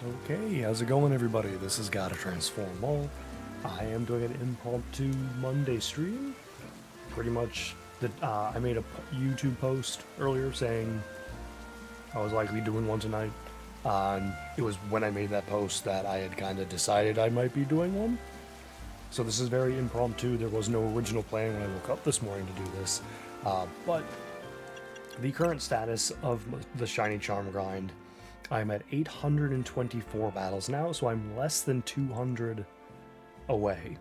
Okay, how's it going, everybody? This is Gotta Transform All. I am doing an impromptu Monday stream. Pretty much, I made a YouTube post earlier saying I was likely doing one tonight. And it was when I made that post that I had kind of decided I might be doing one. So this is very impromptu. There was no original plan when I woke up this morning to do this. But the current status of the Shiny Charm grind, I'm at 824 battles now, so I'm less than 200 away.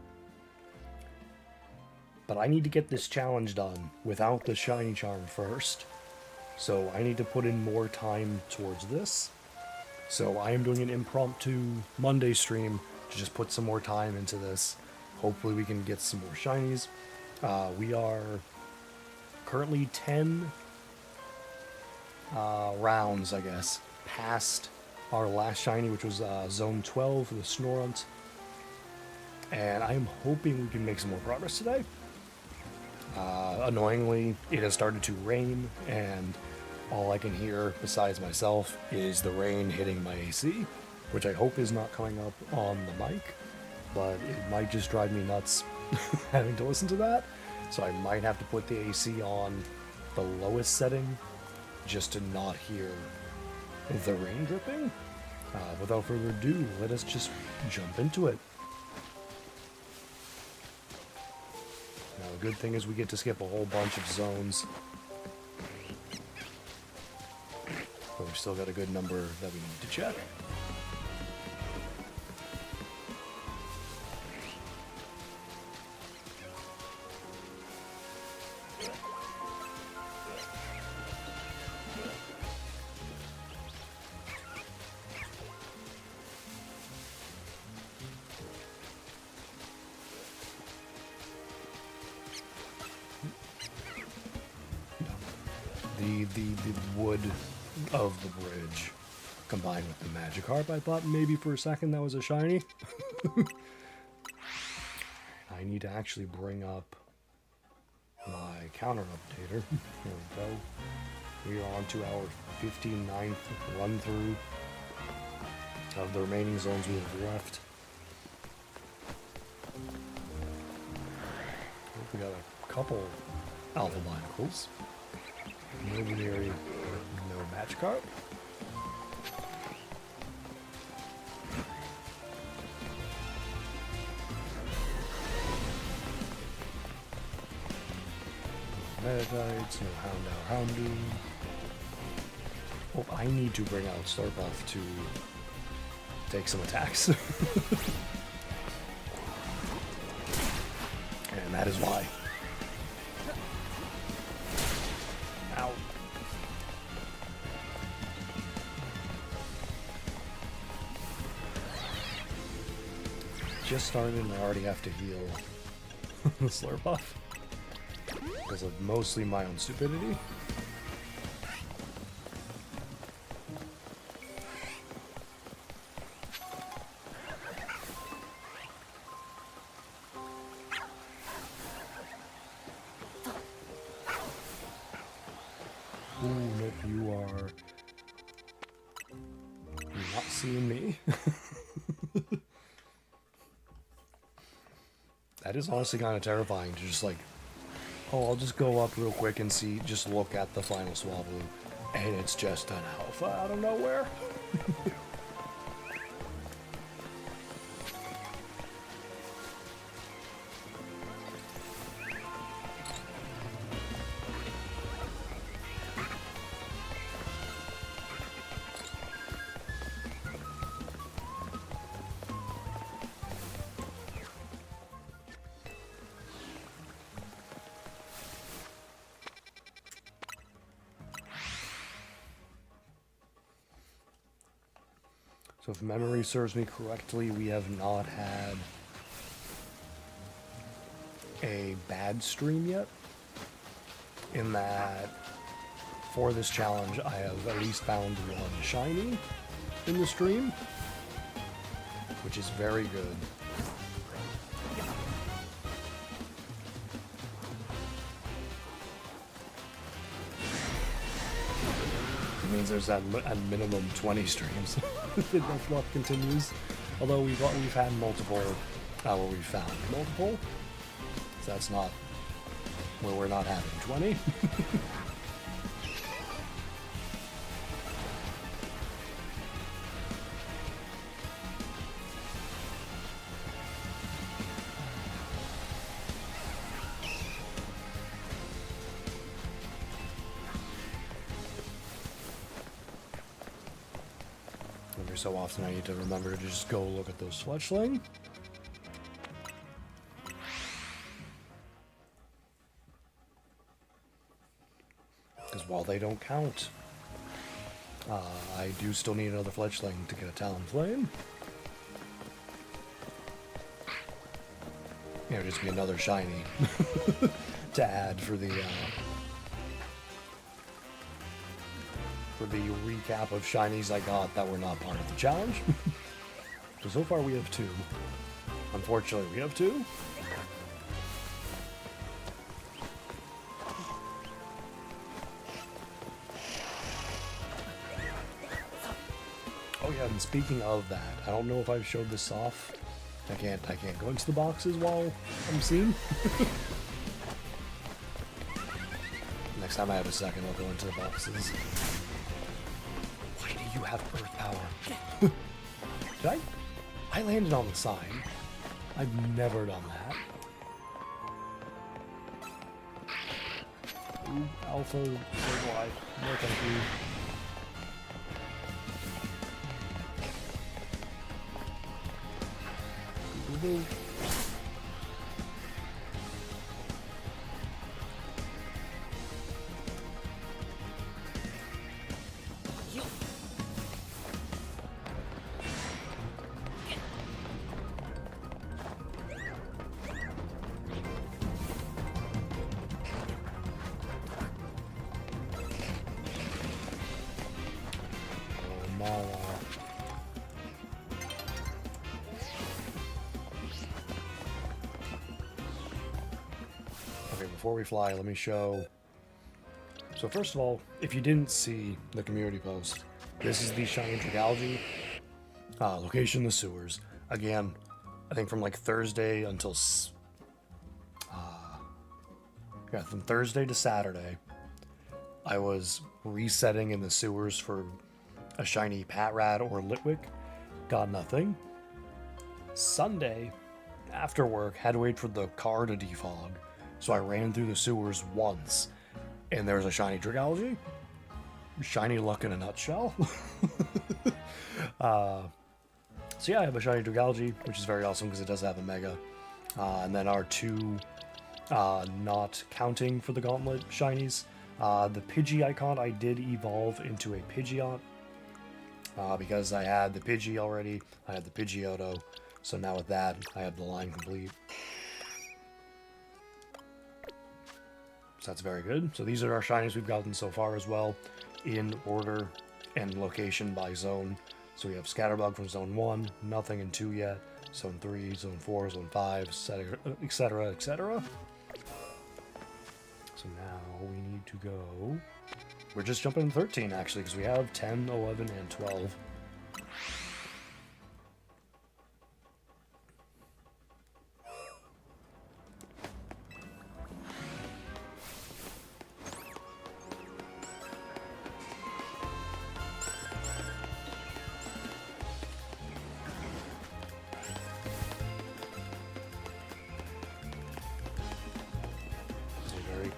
But I need to get this challenge done without the Shiny Charm first. So I need to put in more time towards this. So I am doing an impromptu Monday stream to just put some more time into this. Hopefully we can get some more shinies. We are currently 10 rounds, I guess, past our last shiny, which was Zone 12 for the Snorunt. And I am hoping we can make some more progress today. Annoyingly, it has started to rain, and all I can hear besides myself is the rain hitting my AC, which I hope is not coming up on the mic, but it might just drive me nuts having to listen to that. So I might have to put the AC on the lowest setting just to not hear the rain dripping. Without further ado, let us just jump into it. Now, the good thing is we get to skip a whole bunch of zones. But we've still got a good number that we need to check. The wood of the bridge combined with the Magikarp, I thought maybe for a second that was a shiny. I need to actually bring up my counter updater. Here we go. We are on to our 59th run through of the remaining zones we have left. We got a couple Alpha Binacles. No Venery, no Magikarp. Meditites, no Houndour. Oh, I need to bring out Slurpuff to take some attacks. And that is why. Ow. Just started and I already have to heal the Slurpuff because of mostly my own stupidity. Ooh, nope, you're not seeing me. That is honestly kind of terrifying to just like, oh, I'll just go up real quick and see, just look at the final Swablu, and it's just an alpha out of nowhere. So if memory serves me correctly, we have not had a bad stream yet. In that, for this challenge, I have at least found one shiny in the stream, which is very good. It means there's at minimum 20 streams if enough luck continues. Although we've had multiple, where we've found multiple, so that's not where we're not having 20. Every so often I need to remember to just go look at those fletchling. Because while they don't count, I do still need another fletchling to get a Talonflame. It would just be another shiny to add for the recap of shinies I got that were not part of the challenge. So far we have 2. Unfortunately, we have 2. Oh yeah, and speaking of that, I don't know if I've showed this off. I can't go into the boxes while I'm seen. Next time I have a second, I'll go into the boxes. Why do you have Earth Power? Did I landed on the sign. I've never done that. Ooh, Alpha, so do I. No thank you. Ooh. Before we fly, let me show. So first of all, if you didn't see the community post, this is the Shiny Dragalge. Location, the sewers. Again, I think from like Thursday until from Thursday to Saturday, I was resetting in the sewers for a shiny Patrat or Litwick. Got nothing. Sunday, after work, had to wait for the car to defog. So I ran through the sewers once, and there was a shiny Dragalge. Shiny luck in a nutshell. So yeah, I have a shiny Dragalge, which is very awesome because it does have a Mega. And then our 2 not counting for the Gauntlet shinies. The Pidgey icon I did evolve into a Pidgeot. Because I had the Pidgey already, I had the Pidgeotto. So now with that, I have the line complete. So that's very good. So these are our shinies we've gotten so far as well, in order and location by zone. So we have Scatterbug from Zone 1, nothing in 2 yet, Zone 3, Zone 4, Zone 5, etc., etc. So now we need to go... We're just jumping in 13, actually, because we have 10, 11, and 12.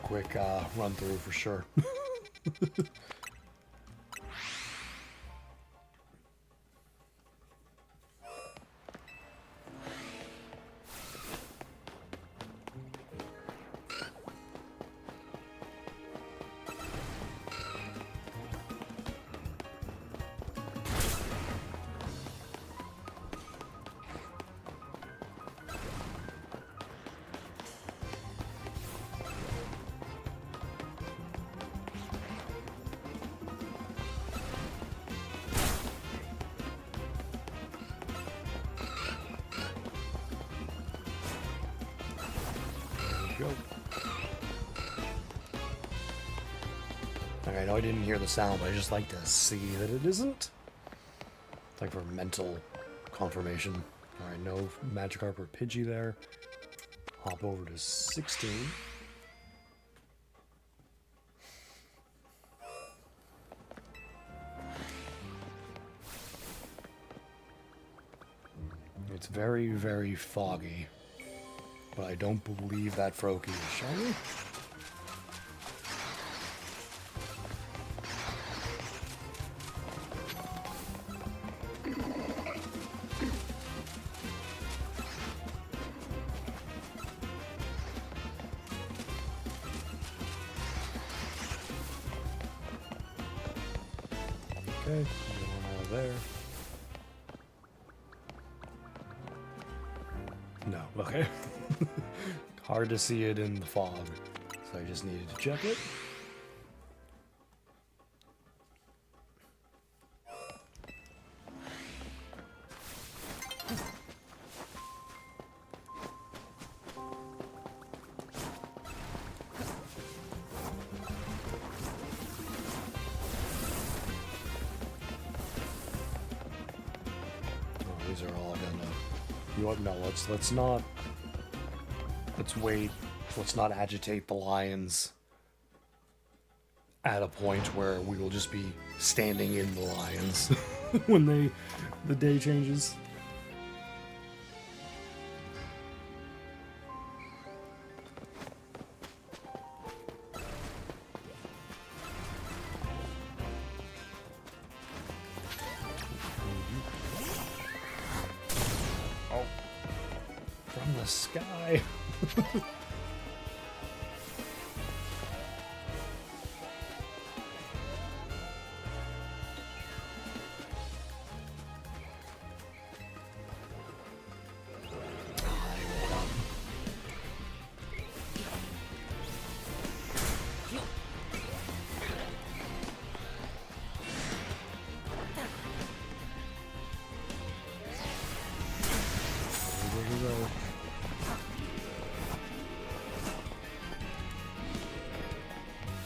Quick run through for sure. I know I didn't hear the sound, but I just like to see that it isn't. Like for mental confirmation. Alright, no Magikarp or Pidgey there. Hop over to 16. It's very, very foggy. But I don't believe that Froakie is shiny. Okay, one out of there. No, okay. Hard to see it in the fog, so I just needed to check it. These are all gonna... You know what? No, let's not... Let's wait. Let's not agitate the lions at a point where we will just be standing in the lions when the day changes. From the sky.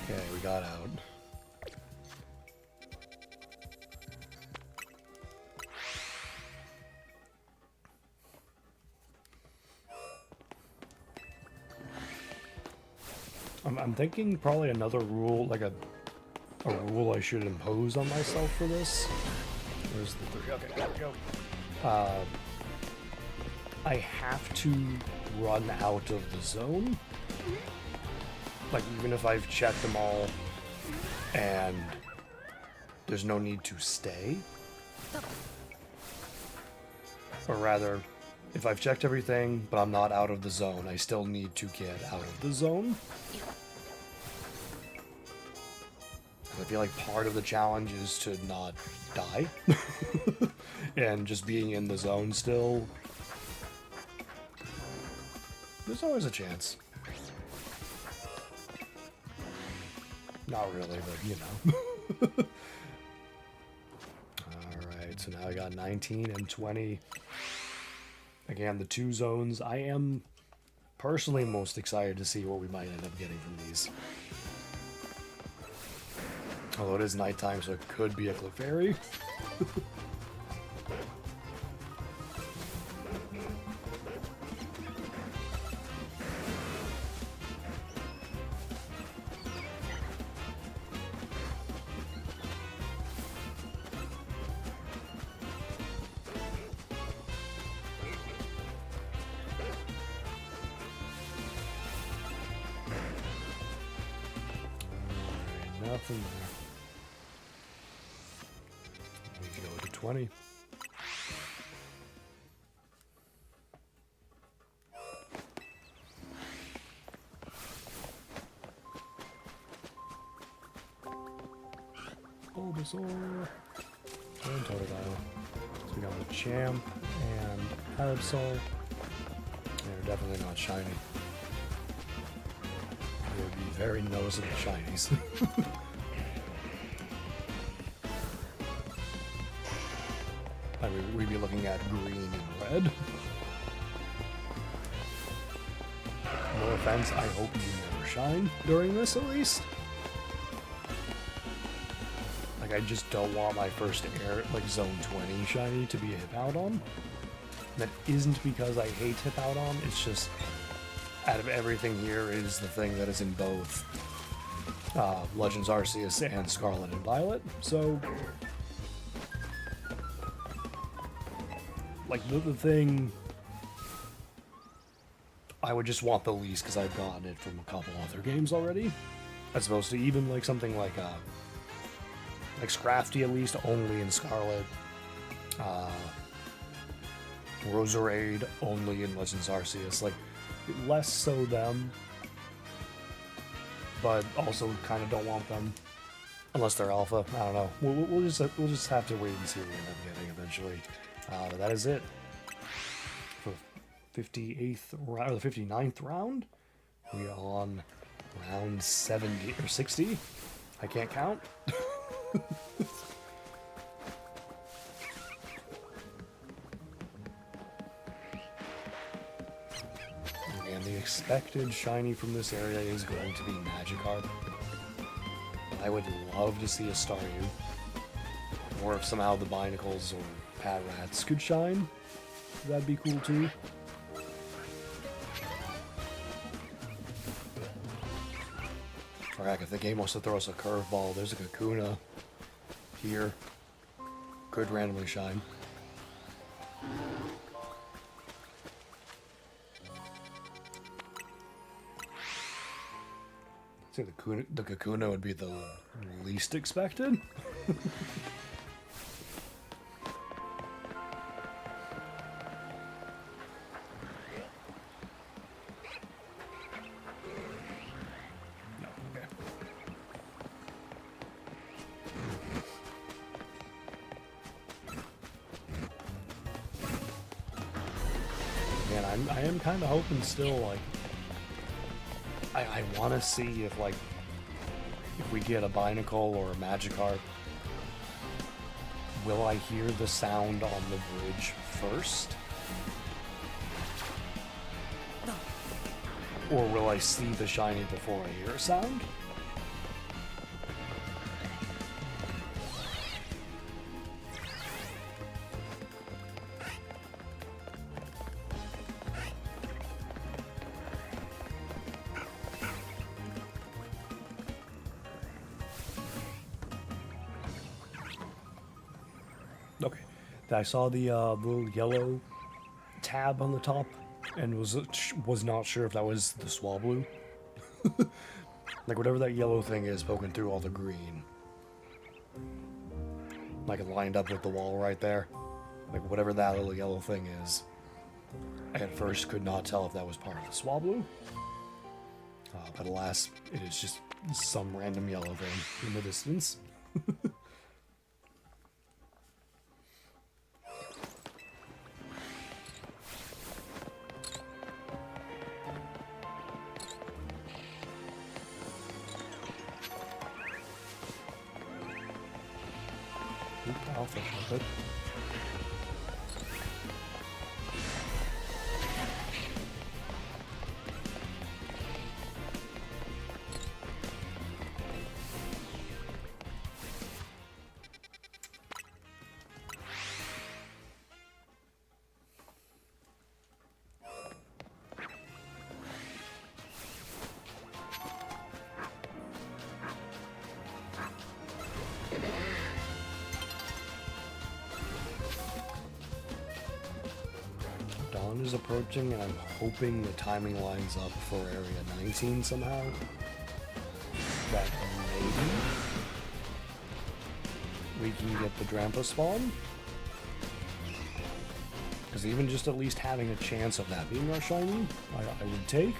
Okay, we got out. I'm thinking probably another rule, like a rule I should impose on myself for this. Where's the 3? Okay, there we go. I have to run out of the zone. Like, even if I've checked them all and there's no need to stay. Or rather, if I've checked everything but I'm not out of the zone, I still need to get out of the zone. I feel like part of the challenge is to not die. And just being in the zone still. There's always a chance. Not really, but you know. Alright, so now I got 19 and 20. Again, the 2 zones. I am personally most excited to see what we might end up getting from these. Although it is nighttime, so it could be a Clefairy. Nothing there. We can go to 20. Bulbasaur and Totodile. So we got the Champ and Absol. They're definitely not shiny. They would be very noticeable shinies. I mean, we'd be looking at green and red. No offense, I hope you never shine during this at least. I just don't want my first air, like, Zone 20 shiny to be a Hippowdon. That isn't because I hate Hippowdon, it's just, out of everything here, it is the thing that is in both Legends Arceus and Scarlet and Violet, so... Like, the thing... I would just want the least because I've gotten it from a couple other games already. As opposed to even, like, something like Scrafty, at least, only in Scarlet. Roserade, only in Legends Arceus. Like, less so them, but also kind of don't want them. Unless they're alpha. I don't know. We'll just have to wait and see what we end up getting eventually. But that is it for 58th round, or the 59th round. We are on round 70 or 60. I can't count. And the expected shiny from this area is going to be Magikarp. I would love to see a Staryu. Or if somehow the Binacles or Patrats could shine, that'd be cool too. Or heck, if the game wants to throw us a curveball, there's a Kakuna here. Could randomly shine. I think the Kakuna would be the least expected. Man, I am kind of hoping still, like, I want to see if, like, if we get a Binacle or a Magikarp, will I hear the sound on the bridge first? Or will I see the shiny before I hear a sound? Okay, I saw the little yellow tab on the top and was not sure if that was the Swablu. Like whatever that yellow thing is poking through all the green. Like it lined up with the wall right there. Like whatever that little yellow thing is. I at first could not tell if that was part of the Swablu. But alas, it is just some random yellow thing in the distance. Alpha trumpet. Dawn is approaching, and I'm hoping the timing lines up for Area 19 somehow. That maybe we can get the Drampa spawn. Because even just at least having a chance of that being our shiny, I would take.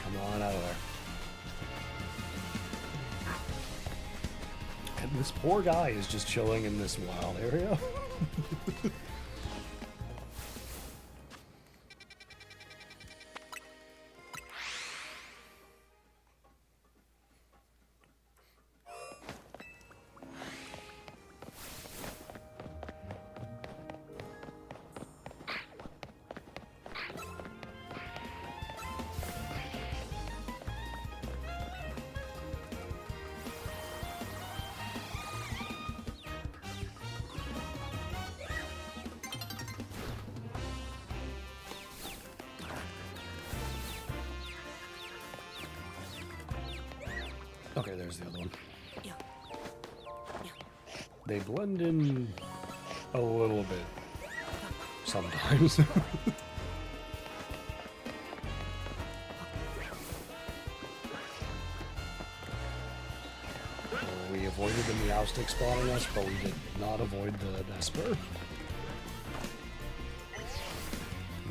Come on out of there. And this poor guy is just chilling in this wild area. Okay, there's the other one. They blend in a little bit sometimes. We avoided the Meowstic spawning us, but we did not avoid the Vesper.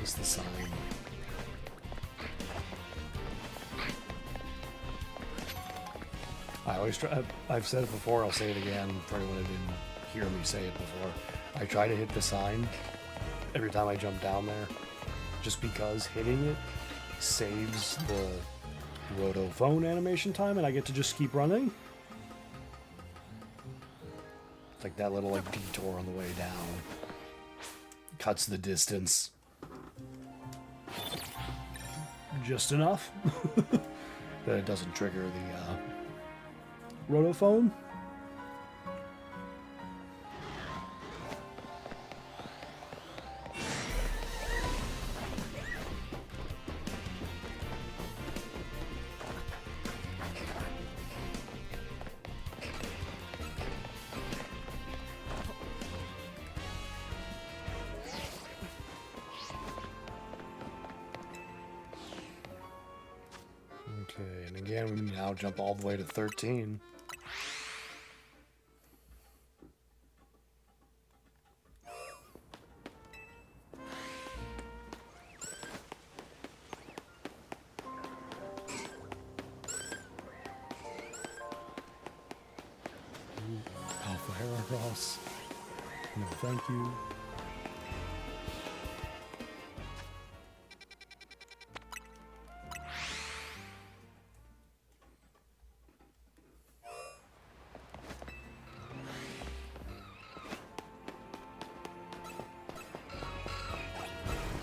Missed the sign. I always try. I've said it before, I'll say it again for anyone who didn't hear me say it before. I try to hit the sign every time I jump down there, just because hitting it saves the roto phone animation time and I get to just keep running. It's like that little like detour on the way down. Cuts the distance. Just enough that it doesn't trigger the rotophone. Okay, and again we now jump all the way to 13. Alpha Heracross. No, thank you.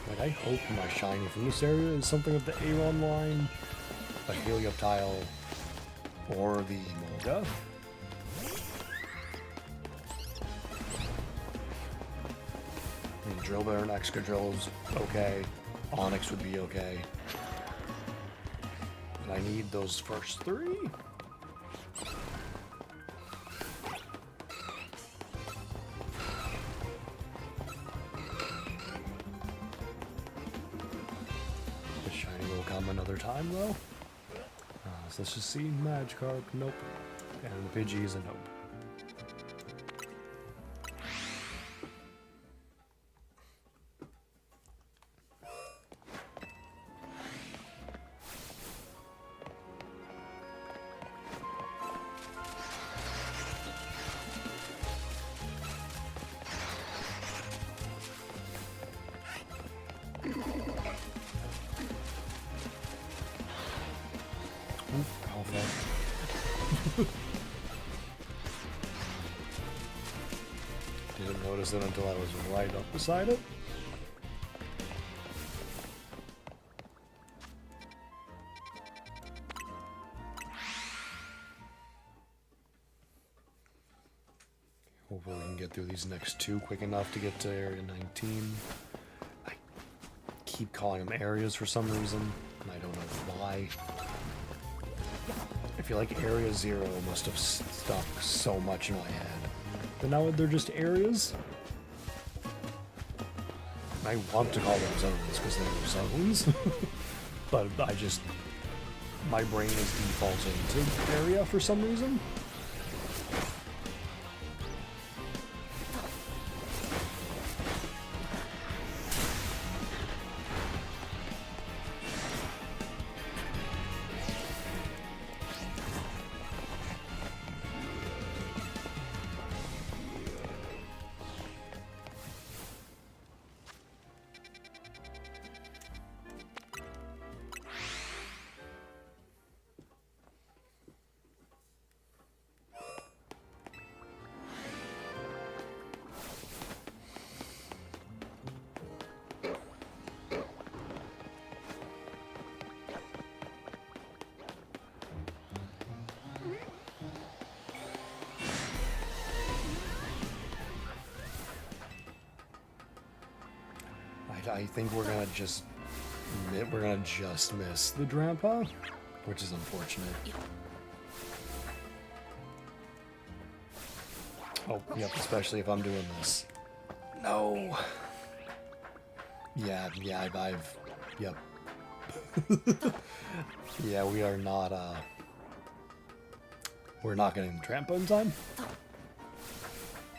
Like, I hope my shiny from this area is something of the Aeron line, a Helioptile, or the Molga. Drill Bear and Excadrill is okay. Onyx would be okay. But I need those first three. The shiny will come another time though. So let's just see. Magikarp, nope. And the Pidgey's a nope. Didn't notice it until I was right up beside it. Hopefully we can get through these next two quick enough to get to Area 19. I keep calling them areas for some reason, and I don't know why. I feel like Area 0 must have stuck so much in my head. But now they're just areas. I want to call them zones because they're zones. But my brain is defaulting to area for some reason. I think we're gonna just miss the Drampa, which is unfortunate. Oh, yep, especially if I'm doing this. No! Yeah, yep. Yeah, we are not, we're not getting the trampo in time.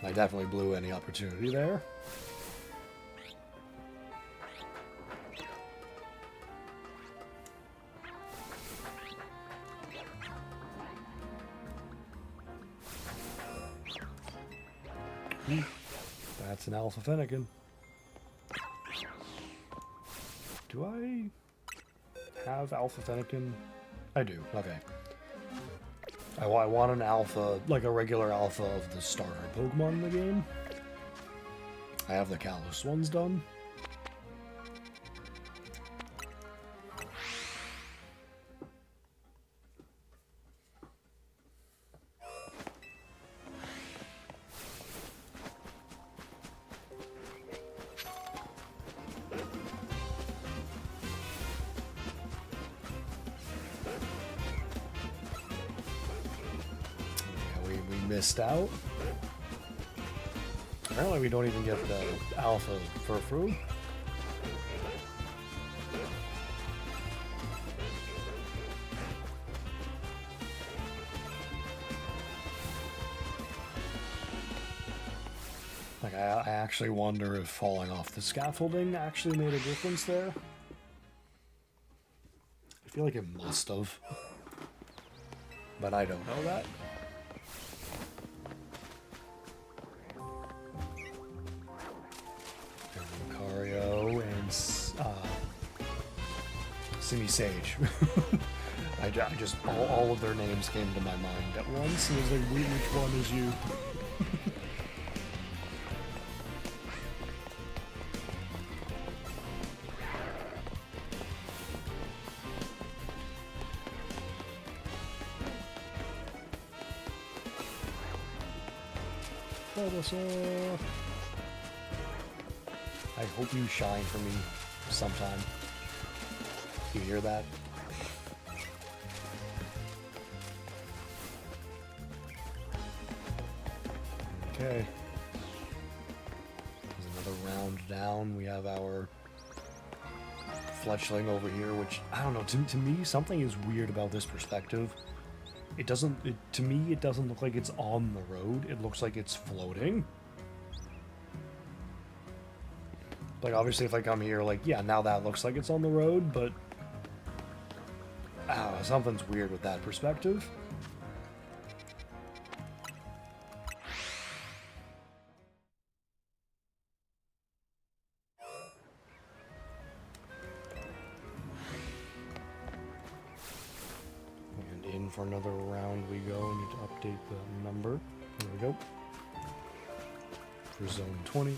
I definitely blew any opportunity there. That's an Alpha Fennekin. Do I have Alpha Fennekin? I do, okay. I want an alpha, like a regular alpha of the starter Pokemon in the game. I have the Kalos ones done. Missed out. Apparently we don't even get the alpha Furfrou. Like, I actually wonder if falling off the scaffolding actually made a difference there. I feel like it must have. But I don't know that. Simi Sage. I just, all of their names came to my mind at once, and I was like, wait, which one is you? Bulbasaur! I hope you shine for me sometime. You hear that? Okay. There's another round down. We have our Fletchling over here, which, I don't know, to me, something is weird about this perspective. It doesn't, to me, it doesn't look like it's on the road. It looks like it's floating. Like, obviously, if I come here, like, yeah, now that looks like it's on the road, but I don't know, something's weird with that perspective. And in for another round we go. I need to update the number. There we go. For zone 20.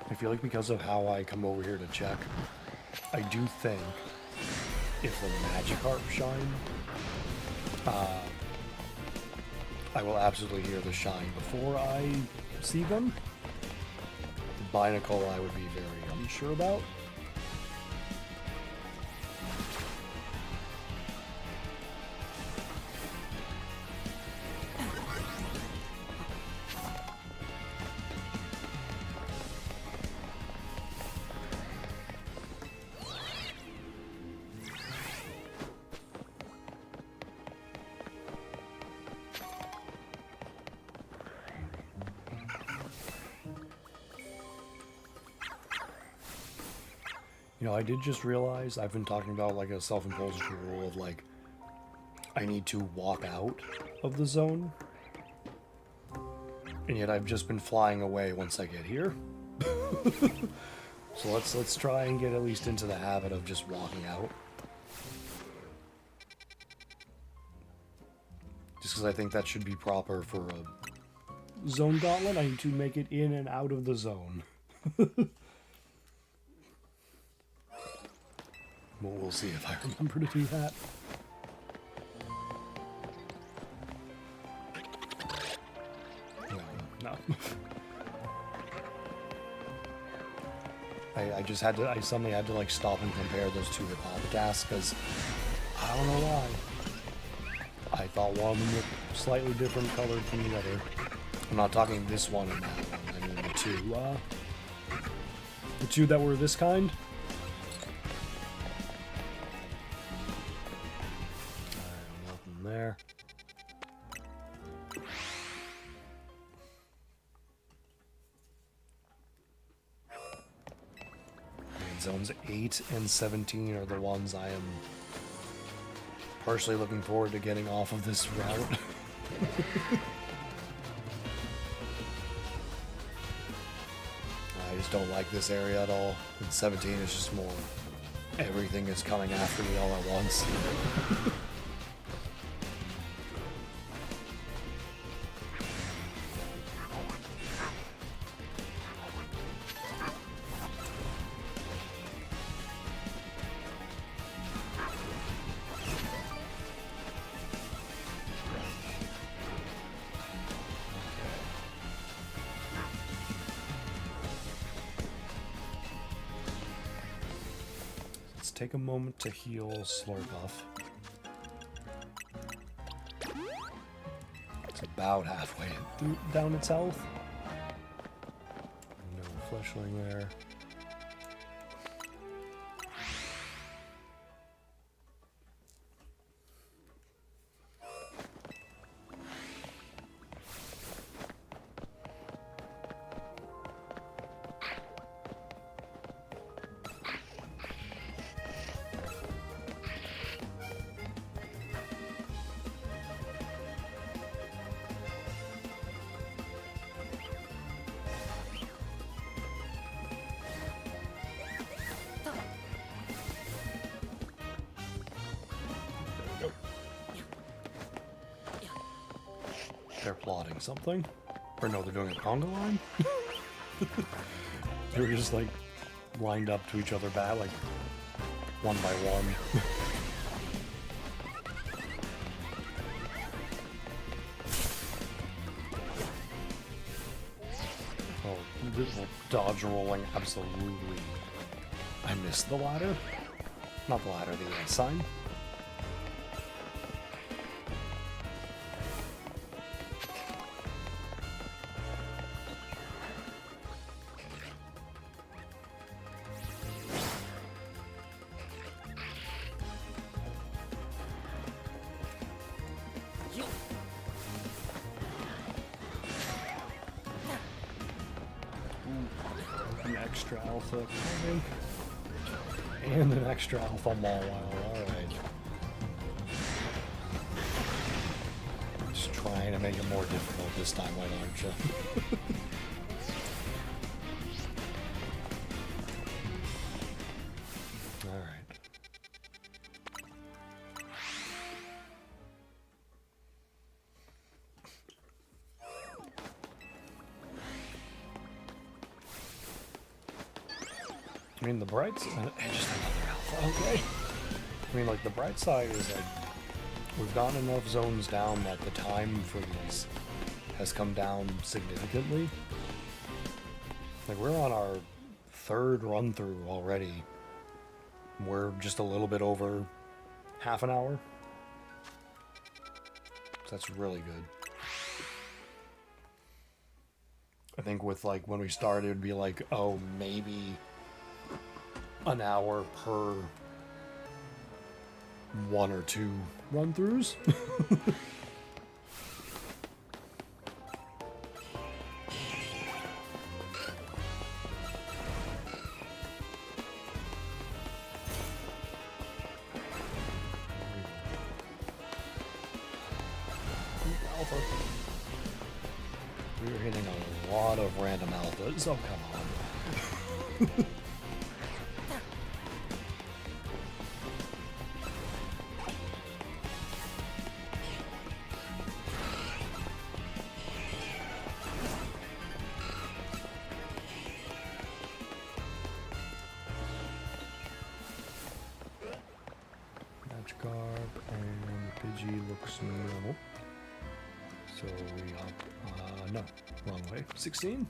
I feel like because of how I come over here to check, I do think if the Magikarp shine, I will absolutely hear the shine before I see them. The Binacle I would be very unsure about. You know, I did just realize I've been talking about like a self-imposed rule of like I need to walk out of the zone, and yet I've just been flying away once I get here. So let's try and get at least into the habit of just walking out. Just because I think that should be proper for a zone gauntlet, I need to make it in and out of the zone. We'll see if I remember to do that. No. I suddenly had to like stop and compare those two Hippopotas because I don't know why. I thought one of them looked slightly different colored from the other. I'm not talking this one and that one. I mean the two that were this kind. Nothing there. And zones 8 and 17 are the ones I am partially looking forward to getting off of this route. I just don't like this area at all. And 17 is just more everything is coming after me all at once. Take a moment to heal Slurpuff. It's about halfway down its health. No fleshling there. They're plotting something. Or no, they're doing a conga line? They were just like lined up to each other back, like one by one. Oh, this dodge rolling, absolutely. I missed the ladder. Not the ladder, the end sign. An extra alpha coming. And an extra alpha Mawile, alright. Just trying to make it more difficult this time, why don't you? Alright. I mean, the bright side, just another alpha, okay. I mean, like, the bright side is, like, we've gotten enough zones down that the time for these has come down significantly. Like, we're on our third run-through already. We're just a little bit over half an hour. So that's really good. I think with, like, when we started, it'd be like, oh, maybe an hour per one or two run-throughs. alpha. We're hitting a lot of random alphas. Oh, come on. Magikarp and Pidgey looks normal. So we up, no, wrong way. 16?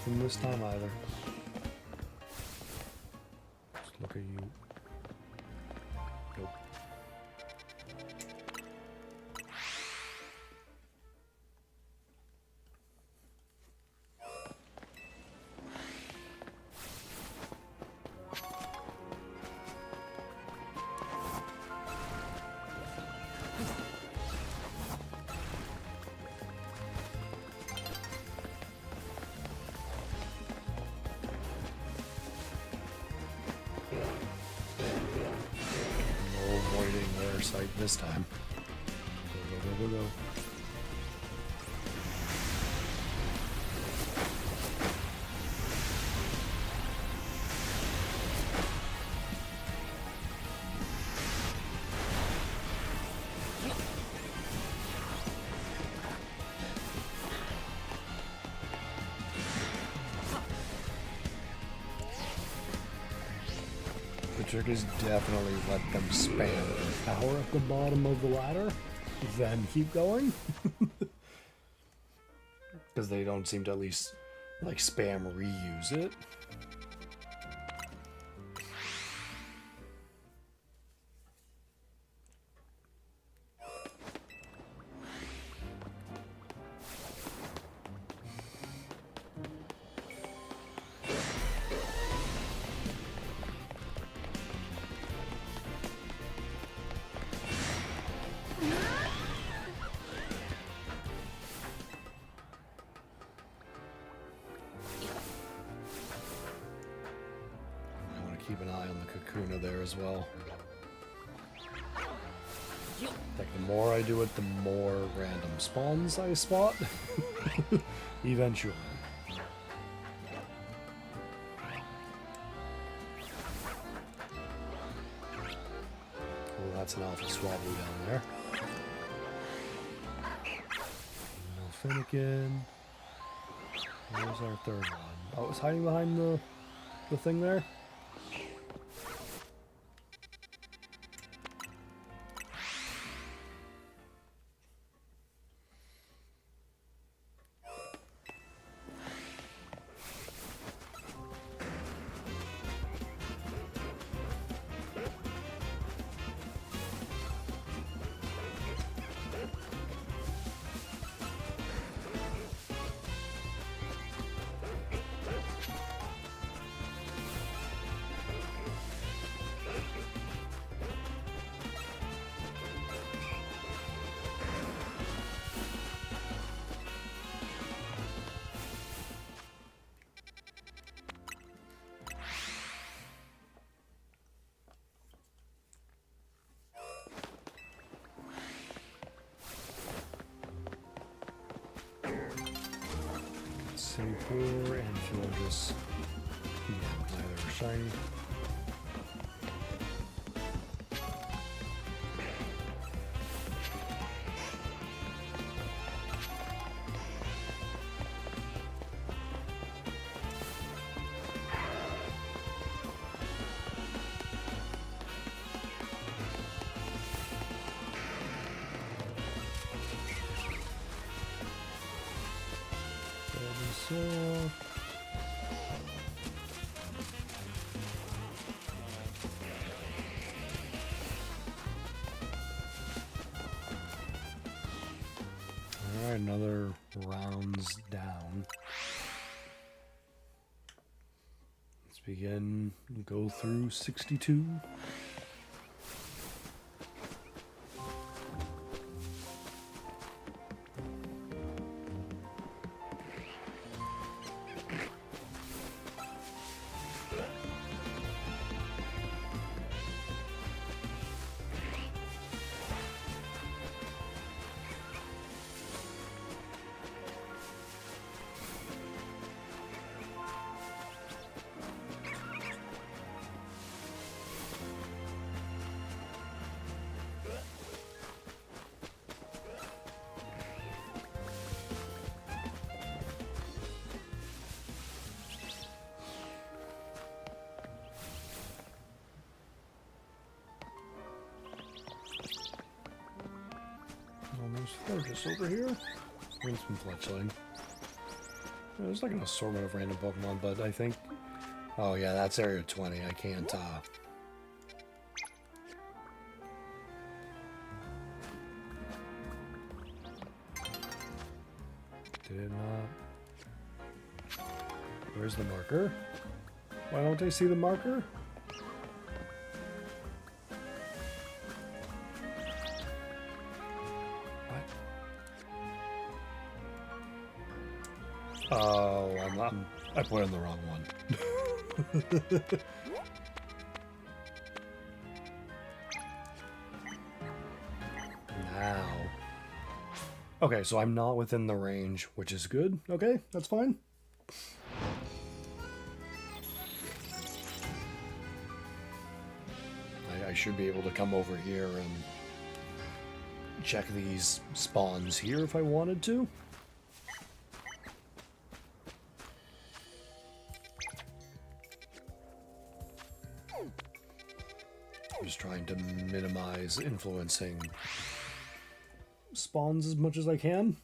Nothing this time either. Let's look at you. Nope. Sight this time. Go, go, go, go, go. The trick is definitely let them spam their power at the bottom of the ladder, then keep going. Because they don't seem to at least, like, spam reuse it. Keep an eye on the Kakuna there as well. Like, the more I do it, the more random spawns I spot. Eventually. Oh, that's an Alpha Swablu down there. No Finnegan. Where's our third one? Oh, it's hiding behind the thing there. Poor and she'll just either shiny. another rounds down. Let's begin, go through 62. Almost just over here. Bring some Fletchling. There's like an assortment of random Pokemon, but I think... Oh yeah, that's Area 20. I can't, Did it not... Where's the marker? Why don't I see the marker? Oh, I put in the wrong one. Now. Okay, so I'm not within the range, which is good. Okay, that's fine. I should be able to come over here and check these spawns here if I wanted to. Just trying to minimize influencing spawns as much as I can.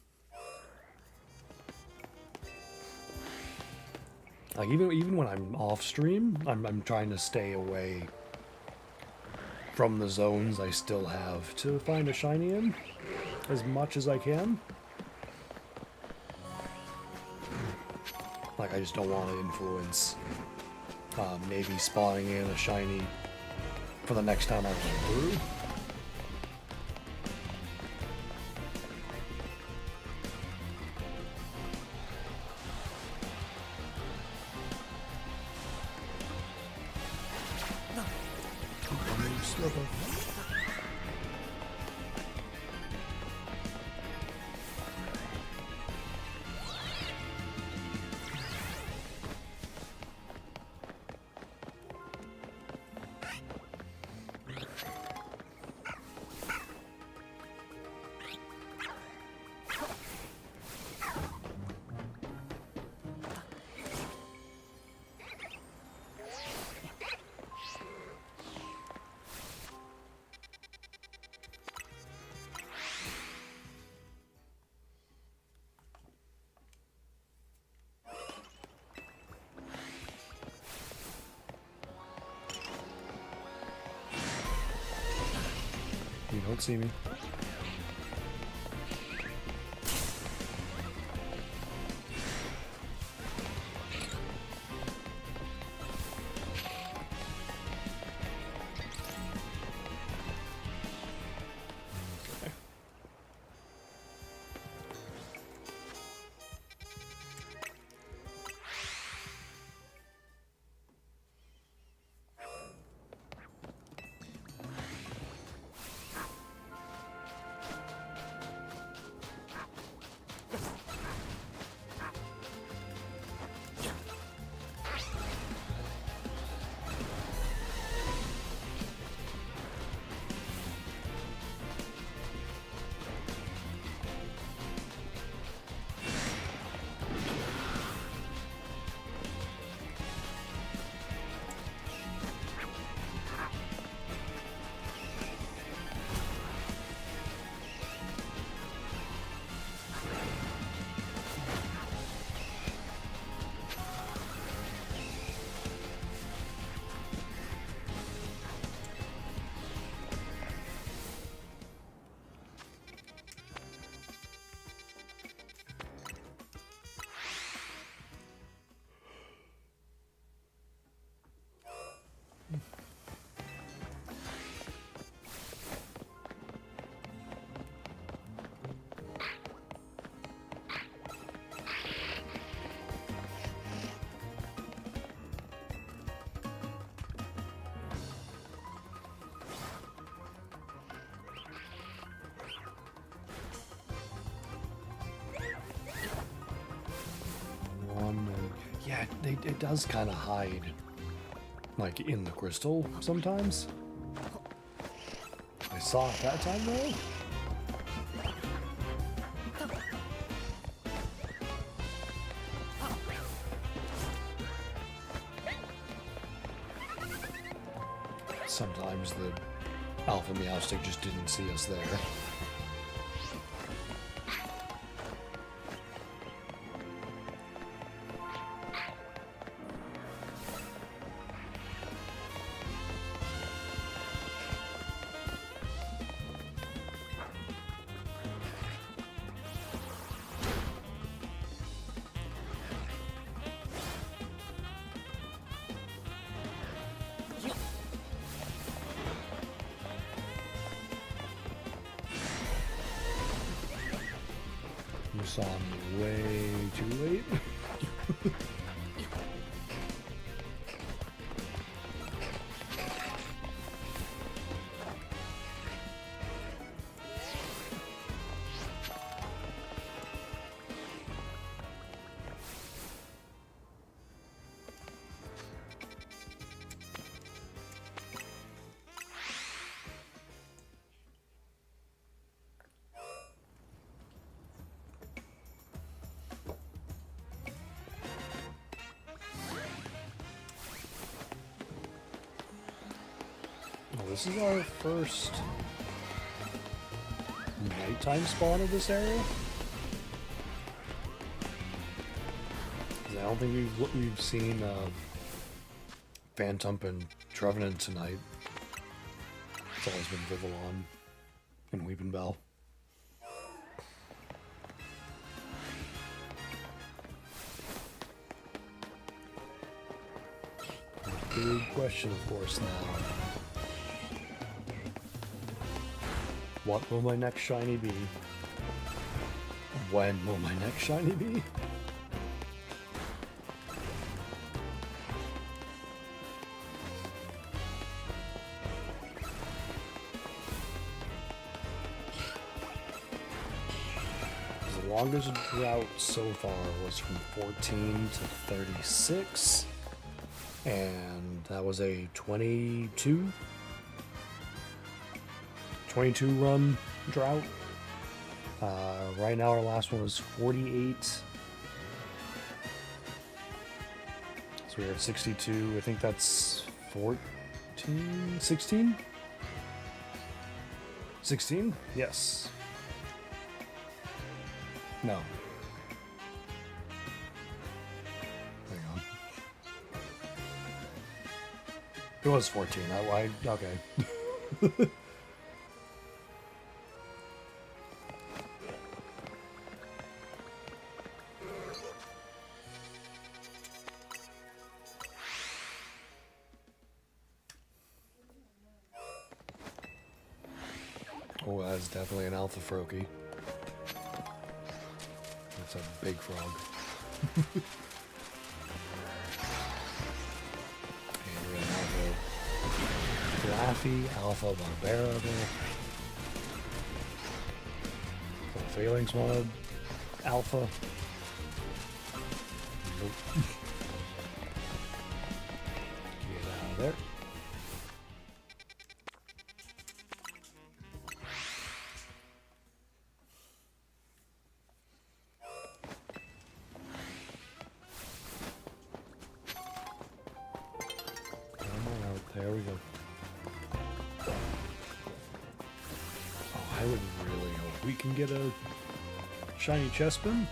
Like even when I'm off stream, I'm trying to stay away from the zones I still have to find a shiny in as much as I can. Like I just don't want to influence maybe spawning in a shiny for the next time I run through. You don't see me. it does kind of hide, like, in the crystal sometimes. I saw it that time, though. Sometimes the Alpha Meowstic just didn't see us there. You saw me way too late. This is our first nighttime spawn of this area. I don't think we've seen Phantom and Trevenant tonight. It's always been Vivillon and Weeping Bell. Big question, of course, now. What will my next shiny be? When will my next shiny be? The longest drought so far was from 14 to 36, and that was a 22 run drought. Right now our last one was 48. So we're at 62. I think that's 14, 16? 16? Yes. No. Hang on. It was 14. Okay. Oh, that's definitely an alpha Froakie. That's a big frog. And we're an alpha Laffy, alpha Barbarical. Phalanx wanted alpha. Nope. Get out of there. There we go. Oh, I would really hope we can get a shiny Chespin.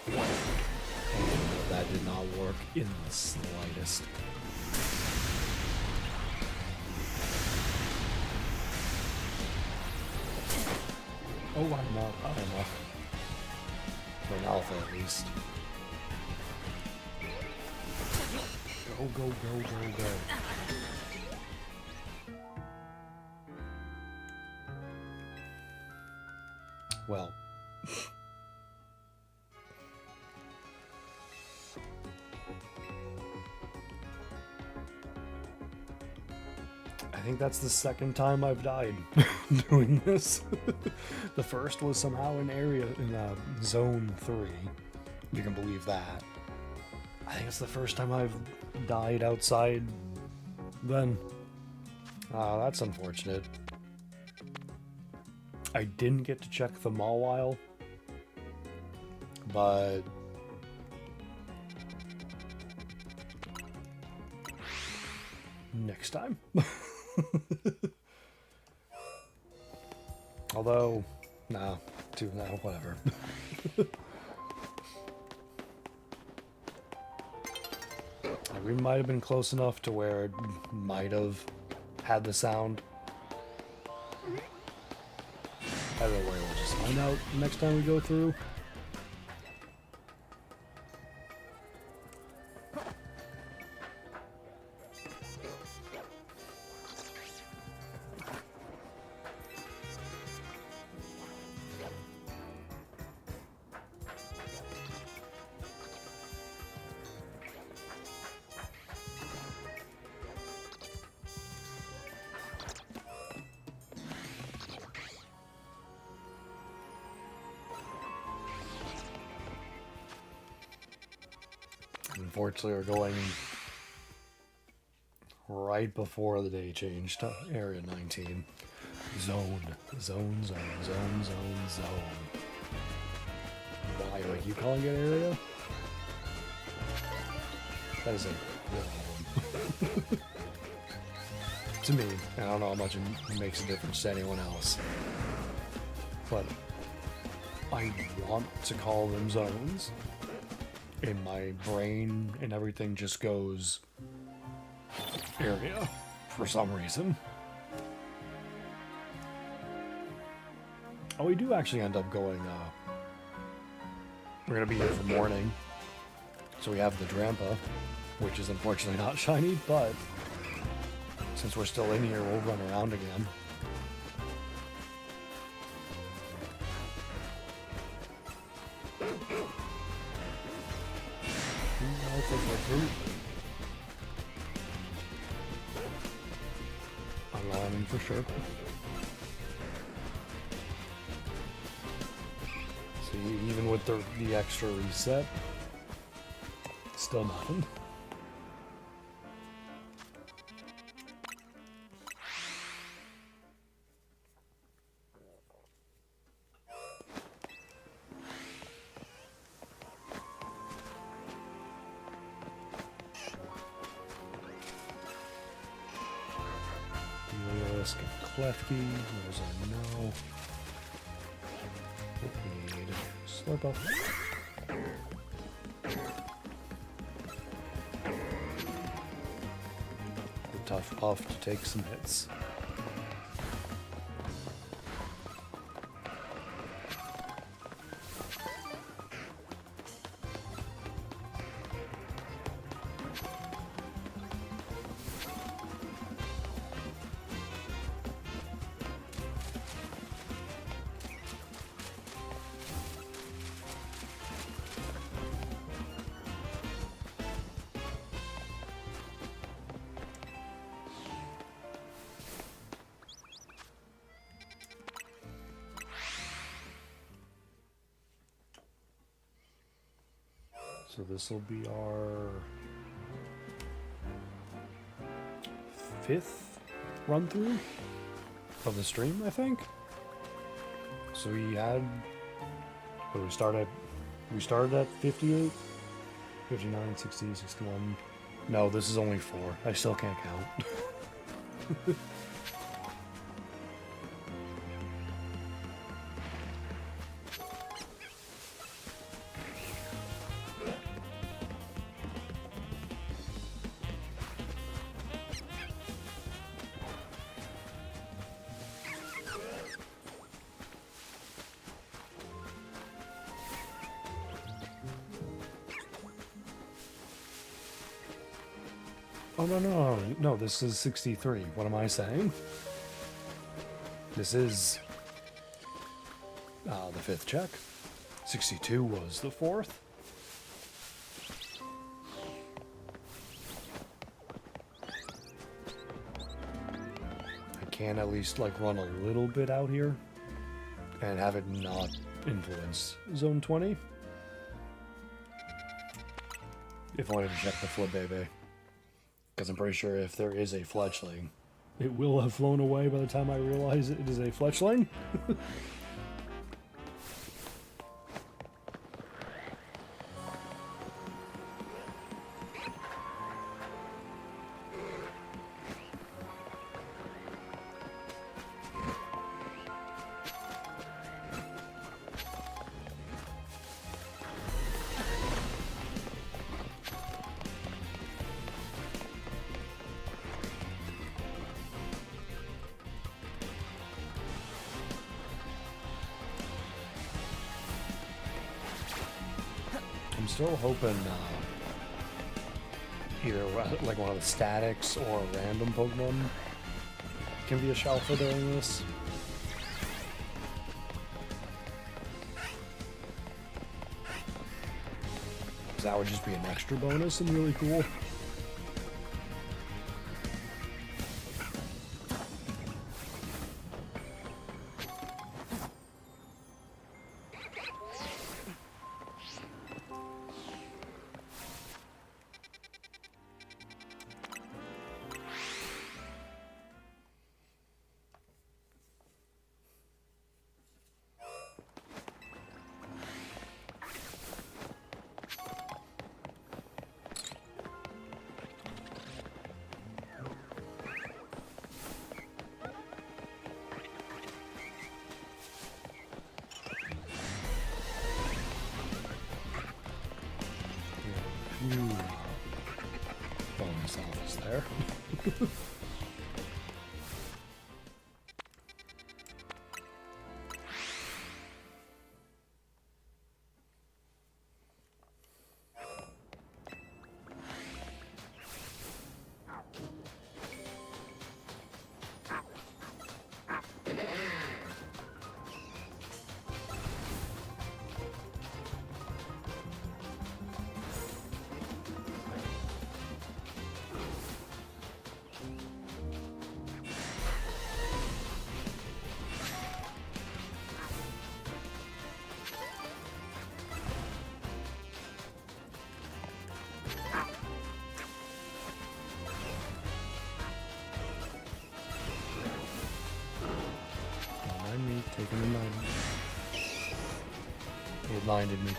And that did not work in the slightest. Oh, I'm not high enough. For an alpha, at least. Go, go, go, go, go. Well. I think that's the second time I've died doing this. The first was somehow in zone 3. You can believe that. I think it's the first time I've died outside then. That's unfortunate. I didn't get to check the Mawile, but next time. Although, whatever. We might have been close enough to where it might have had the sound. Either way, we'll just find out next time we go through. Unfortunately, we're going right before the day changed to Area 19. Zone. Why do I keep calling it area? That is a real problem. To me, I don't know how much it makes a difference to anyone else. But I want to call them zones. And my brain and everything just goes area for some reason. Oh, we do actually end up going, we're gonna be here for morning. So we have the Drampa, which is unfortunately not shiny, but since we're still in here, we'll run around again. Alarming for sure. See, even with the extra reset, still nothing. Lefty, those I know. We need Slurp up. A tough puff to take some hits. So this will be our 5th run through of the stream, I think. So we started at 58, 59, 60, 61. No, this is only 4. I still can't count. Oh, no, this is 63. What am I saying? This is the 5th check. 62 was the 4th. can at least like run a little bit out here and have it not influence Zone 20. If only to check the flip baby. Because I'm pretty sure if there is a fletchling, it will have flown away by the time I realize it is a fletchling. I'm still hoping either like one of the statics or a random Pokemon can be a Shalfa during this. That would just be an extra bonus and really cool. Bonus office there. Me taking the 9. It blinded me.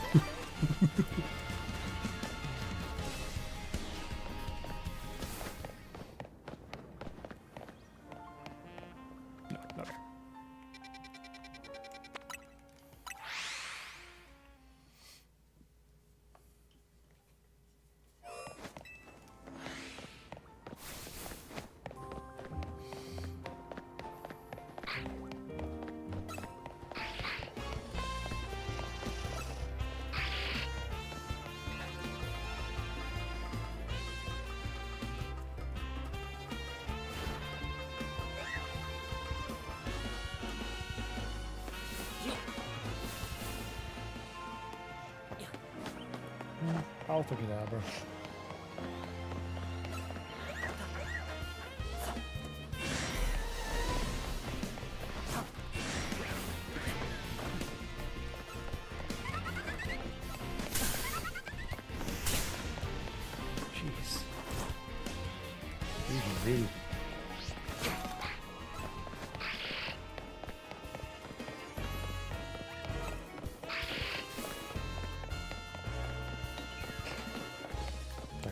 No. Alpha Kadabra. Jeez. Easy.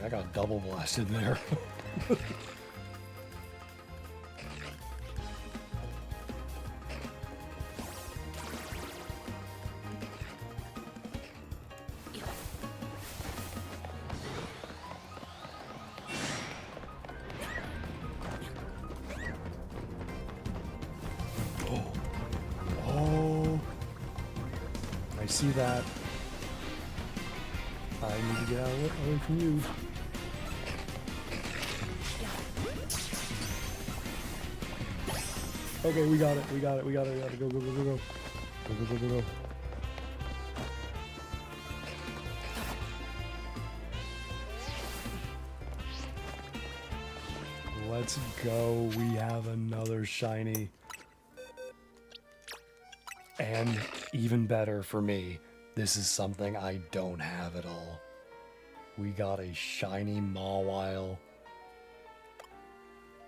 I got double blasted there. Oh, I see that. I need to get away from you. Okay, we got it. Go. Go. Let's go. We have another shiny. And even better for me, this is something I don't have at all. We got a shiny Mawile.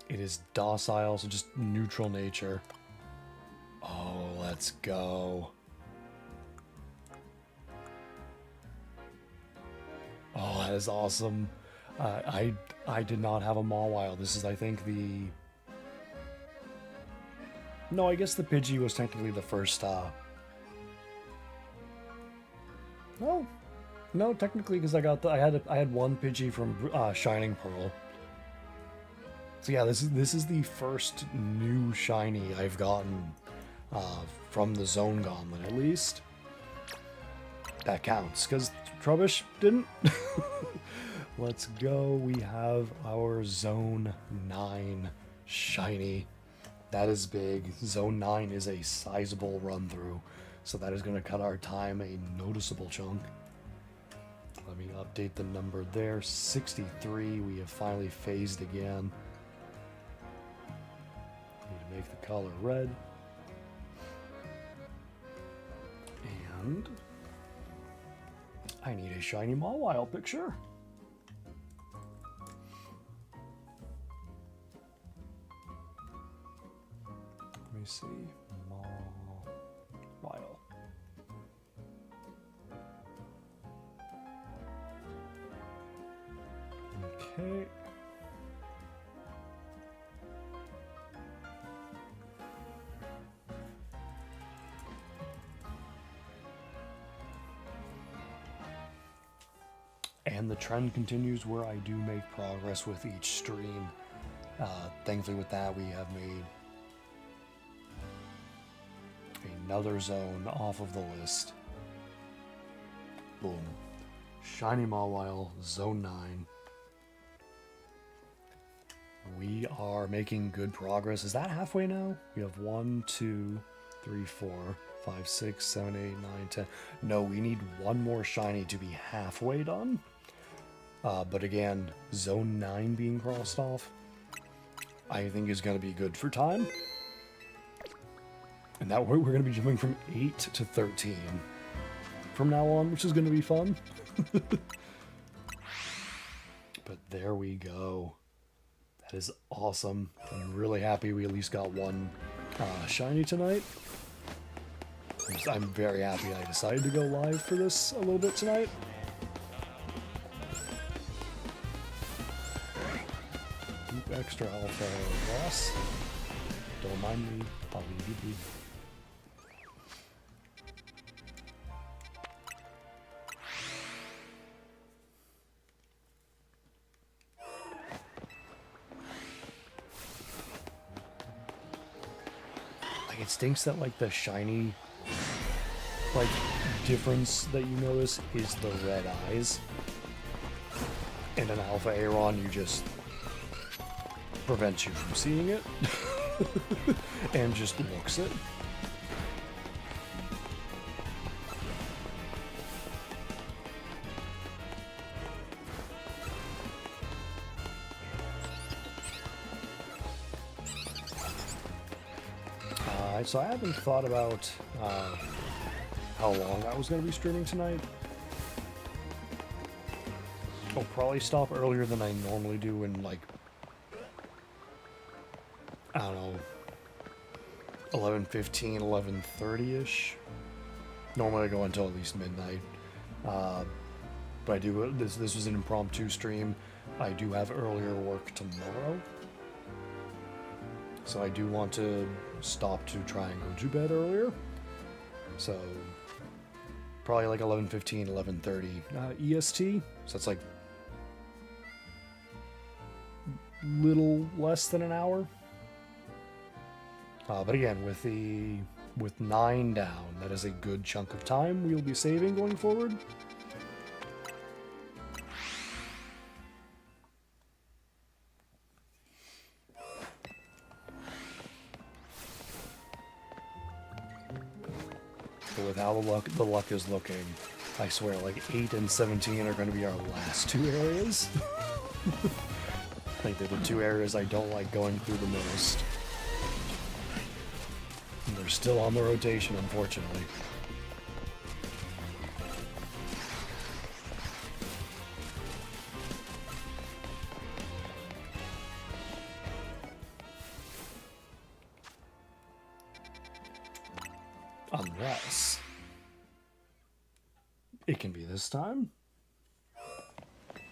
It is docile, so just neutral nature. Oh, let's go. Oh, that is awesome. I did not have a Mawile. This is, I think, the... No, I guess the Pidgey was technically the first, No. No, technically, because I had one Pidgey from Shining Pearl. So yeah, this is the first new shiny I've gotten from the Zone Gauntlet, at least. That counts, because Trubbish didn't. Let's go. We have our Zone 9 shiny. That is big. Zone 9 is a sizable run-through, so that is going to cut our time a noticeable chunk. Let me update the number there. 63. We have finally phased again. Need to make the color red. And I need a shiny Mawile picture. Let me see. Mawile. Okay. And the trend continues where I do make progress with each stream. Thankfully with that we have made another zone off of the list. Boom. Shiny Mawile, Zone 9. We are making good progress. Is that halfway now? We have 1, 2, 3, 4, 5, 6, 7, 8, 9, 10. No, we need one more shiny to be halfway done. But again, Zone 9 being crossed off, I think is going to be good for time. And that we're going to be jumping from 8 to 13 from now on, which is going to be fun. But there we go. That is awesome. I'm really happy we at least got one shiny tonight. I'm very happy I decided to go live for this a little bit tonight. Keep extra alpha, boss. Don't mind me. I'll leave you be. Like, it stinks that, like, the shiny, like, difference that you notice is the red eyes. And an Alpha Aeron, you just prevents you from seeing it. And just looks it. So I haven't thought about how long I was going to be streaming tonight. I'll probably stop earlier than I normally do in, like, I don't know, 11:15, 11:30-ish. Normally I go until at least midnight. But I do, this was an impromptu stream. I do have earlier work tomorrow. So I do want to stop to try and go to bed earlier. So probably like 11:15, 11:30 EST. So it's like little less than an hour. But again, with 9 down, that is a good chunk of time we'll be saving going forward. But with how the luck is looking, I swear, like 8 and 17 are going to be our last two areas. I think they're the two areas I don't like going through the most. And they're still on the rotation, unfortunately. Unless it can be this time. Okay.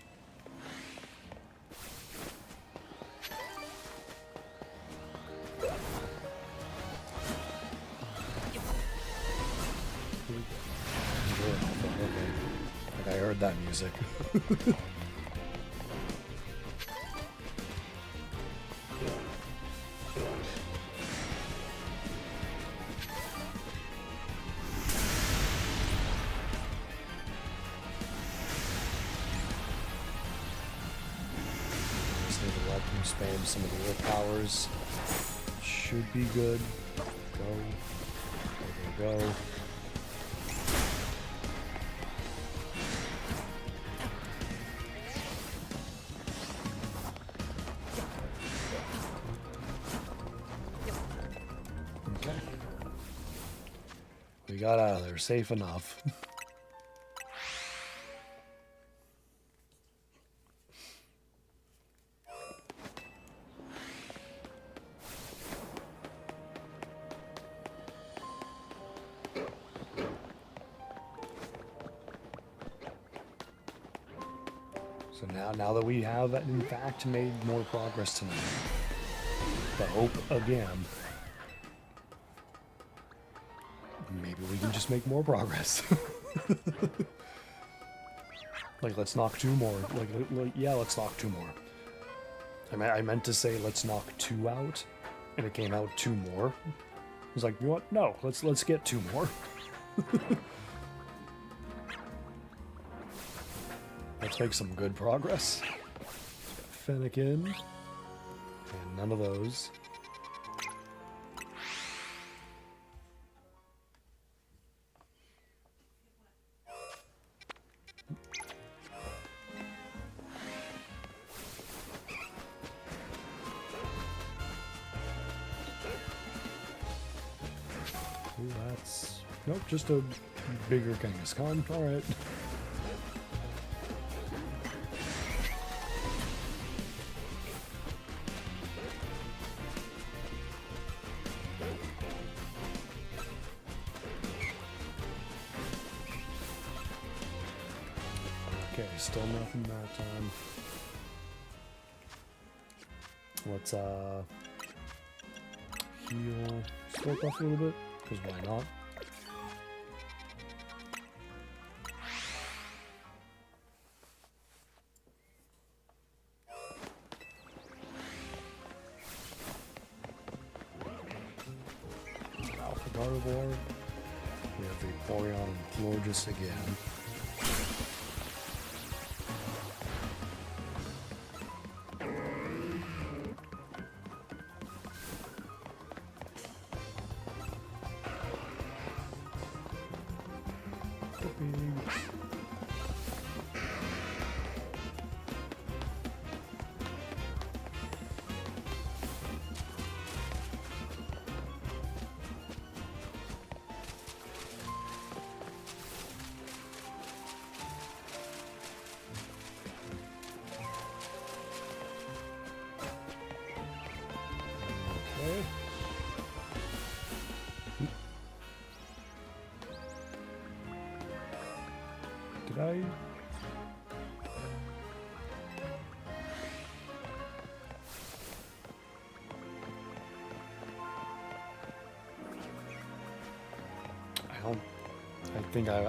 I heard that music. Just need to let them spam some of the earth powers. Should be good. Go. There we go. We got out of there safe enough. So now that we have, in fact, made more progress tonight, the hope again. Maybe we can just make more progress. Like, let's knock two more. Like, yeah, let's knock two more. I meant to say let's knock two out, and it came out two more. I was like, you know what? No, let's get two more. Let's make some good progress. Fennekin, and none of those. Ooh, that's... Nope, just a bigger Kangaskhan. Alright. Okay, still nothing that time. Let's, heal Slurp off a little bit. Because why not? Alpha Gardevoir. We have Vaporeon and Florges again. Did I?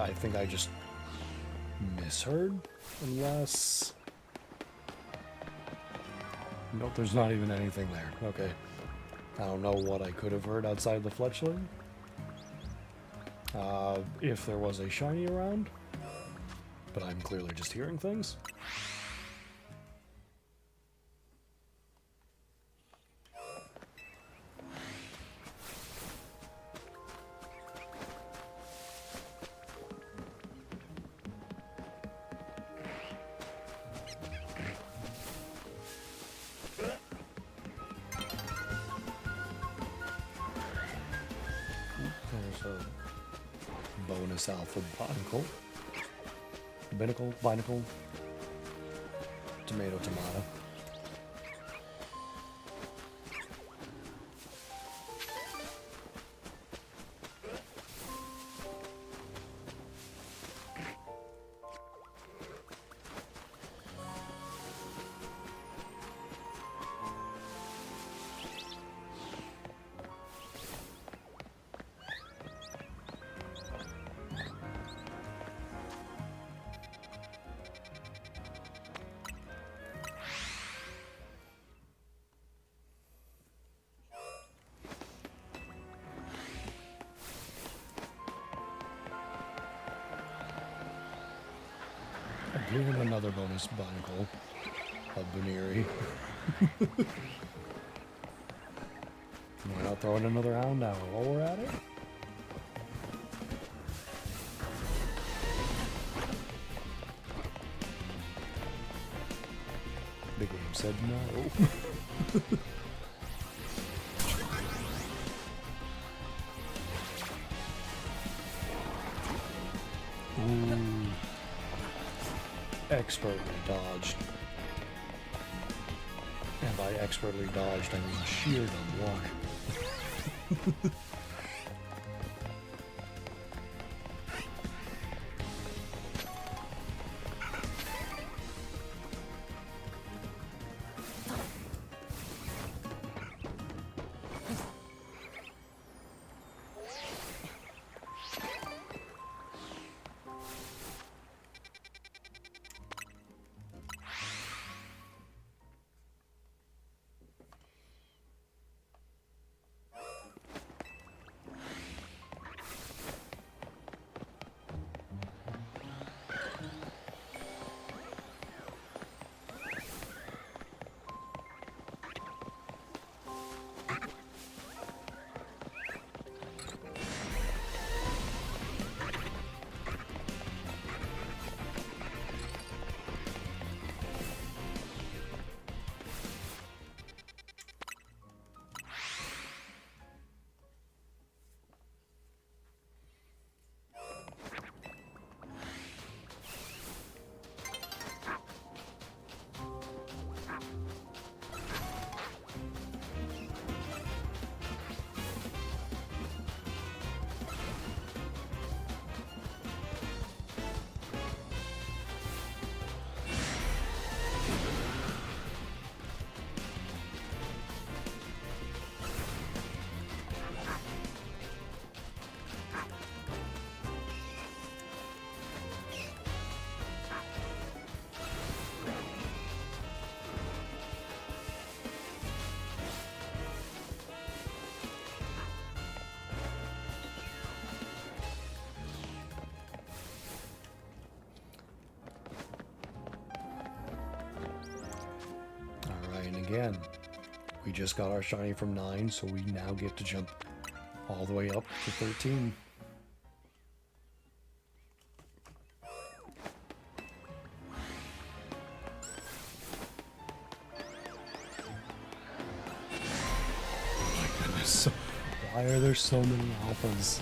I think I just misheard, unless... Nope, there's not even anything there. Okay. I don't know what I could have heard outside the fletchling. If there was a shiny around. But I'm clearly just hearing things. bonus alpha binacle. Binacle. Tomato. Again, another bonus binacle of Buniri. Why not throw in another hound hour while we're at it? The game said no. Ooh. Expertly dodged. And by expertly dodged, I mean sheer dumb luck. Again, we just got our shiny from 9, so we now get to jump all the way up to 13. My goodness, so, why are there so many alphas?